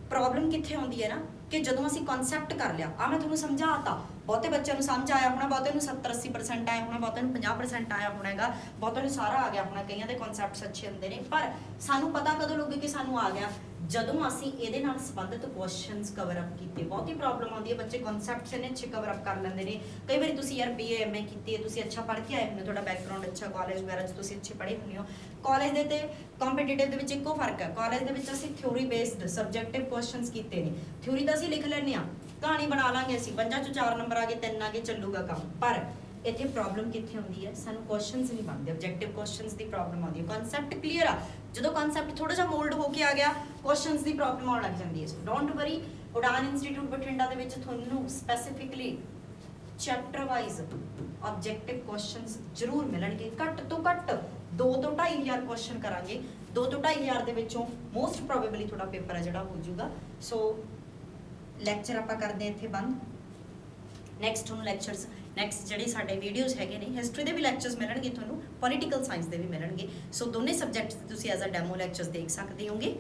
S1: ਪ੍ਰੋਬਲਮ ਕਿੱਥੇ ਆਉਂਦੀ ਹੈ ਨਾ ਕਿ ਜਦੋਂ ਅਸੀਂ ਕਨਸੈਪਟ ਕਰ ਲਿਆ, ਆ ਮੈਂ ਤੁਹਾਨੂੰ ਸਮਝਾਤਾ, ਬਹੁਤੇ ਬੱਚਿਆਂ ਨੂੰ ਸਮਝ ਆਇਆ ਹੋਣਾ, ਬਹੁਤੇ ਨੂੰ 70-80% ਆਇਆ ਹੋਣਾ, ਬਹੁਤੇ ਨੂੰ 50% ਆਇਆ ਹੋਣਾ ਹੈਗਾ, ਬਹੁਤੇ ਨੂੰ ਸਾਰਾ ਆ ਗਿਆ ਹੋਣਾ, ਕਈਆਂ ਦੇ ਕਨਸੈਪਟਸ ਅੱਛੇ ਹੁੰਦੇ ਨੇ। ਪਰ ਸਾਨੂੰ ਪਤਾ ਕਦੋਂ ਲੱਗੇ ਕਿ ਸਾਨੂੰ ਆ ਗਿਆ, ਜਦੋਂ ਅਸੀਂ ਇਹਦੇ ਨਾਲ ਸੰਬੰਧਿਤ ਕੁਐਸਚਨਸ ਕਵਰ ਅਪ ਕੀਤੇ। ਬਹੁਤੀ ਪ੍ਰੋਬਲਮ ਆਉਂਦੀ ਹੈ, ਬੱਚੇ ਕਨਸੈਪਟਸ ਇਹਨੇ ਅੱਛੇ ਕਵਰ ਅਪ ਕਰ ਲੈਂਦੇ ਨੇ। ਕਈ ਵਾਰੀ ਤੁਸੀਂ ਯਾਰ BA MA ਕੀਤੀ ਹੈ, ਤੁਸੀਂ ਅੱਛਾ ਪੜ੍ਹ ਕੇ ਆਏ ਹੁੰਦੇ ਹੋ, ਤੁਹਾਡਾ ਬੈਕਗ੍ਰਾਉਂਡ ਅੱਛਾ, ਕਾਲਜ ਵਗੈਰਾ 'ਚ ਤੁਸੀਂ ਅੱਛੇ ਪੜ੍ਹੇ ਹੁੰਦੇ ਹੋ। ਕਾਲਜ ਦੇ ਤੇ ਕੰਪੀਟੀਟਿਵ ਦੇ ਵਿੱਚ ਇੱਕੋ ਫਰਕ ਹੈ, ਕਾਲਜ ਦੇ ਵਿੱਚ ਅਸੀਂ ਥਿਊਰੀ ਬੇਸਡ ਸਬਜੈਕਟਿਵ ਕੁਐਸਚਨਸ ਕੀਤੇ ਨੇ। ਥਿਊਰੀ ਤਾਂ ਅਸੀਂ ਲਿਖ ਲੈਂਦੇ ਹਾਂ, ਕਹਾਣੀ ਬਣਾ ਲਾਂਗੇ ਅਸੀਂ, 5 'ਚੋਂ 4 ਨੰਬਰ ਆ ਗਏ, 3 ਆ ਗਏ, ਚੱਲੂਗਾ ਕੰਮ। ਪਰ ਇੱਥੇ ਪ੍ਰੋਬਲਮ ਕਿੱਥੇ ਹੁੰਦੀ ਹੈ, ਸਾਨੂੰ ਕੁਐਸਚਨਸ ਨਹੀਂ ਬਣਦੇ, ਆਬਜੈਕਟਿਵ ਕੁਐਸਚਨਸ ਦੀ ਪ੍ਰੋਬਲਮ ਆਉਂਦੀ ਹੈ। ਕਨਸੈਪਟ ਕਲੀਅਰ ਆ, ਜਦੋਂ ਕਨਸੈਪਟ ਥੋੜਾ ਜਿਹਾ ਮੋਲਡ ਹੋ ਕੇ ਆ ਗਿਆ, ਕੁਐਸਚਨਸ ਦੀ ਪ੍ਰੋਬਲਮ ਆਉਣ ਲੱਗ ਜਾਂਦੀ ਹੈ। So don't worry, Udaan institute Bathinda ਦੇ ਵਿੱਚ ਤੁਹਾਨੂੰ specifically chapter wise objective questions ਜ਼ਰੂਰ ਮਿਲਣਗੇ। ਘੱਟ ਤੋਂ ਘੱਟ 2 ਤੋਂ 2.5 ਕੁਐਸਚਨ ਕਰਾਂਗੇ, 2 ਤੋਂ 2.5 ਦੇ ਵਿੱਚੋਂ ਮੋਸਟ ਪ੍ਰੋਬੇਬਲੀ ਤੁਹਾਡਾ ਪੇਪਰ ਹੈ ਜਿਹੜਾ ਹੋ ਜਾਊਗਾ। ਸੋ ਲੈਕਚਰ ਆਪਾਂ ਕਰਦੇ ਹਾਂ ਇੱਥੇ ਬੰਦ। ਨੈਕਸਟ ਤੁਹਾਨੂੰ ਲੈਕਚਰਸ, ਨੈਕਸਟ ਜਿਹੜੇ ਸਾਡੇ ਵੀਡੀਓਜ਼ ਹੈਗੇ ਨੇ, ਹਿਸਟਰੀ ਦੇ ਵੀ ਲੈਕਚਰਸ ਮਿਲਣਗੇ ਤੁਹਾਨੂੰ, ਪੋਲੀਟੀਕਲ ਸਾਇੰਸ ਦੇ ਵੀ ਮਿਲਣਗੇ। ਸੋ ਦੋਨੇ ਸਬਜੈਕਟਸ ਤੁਸੀਂ ਐਜ਼ ਅ ਡੈਮੋ ਲੈਕਚਰਸ ਦੇਖ ਸਕਦੇ ਹੋਗੇ।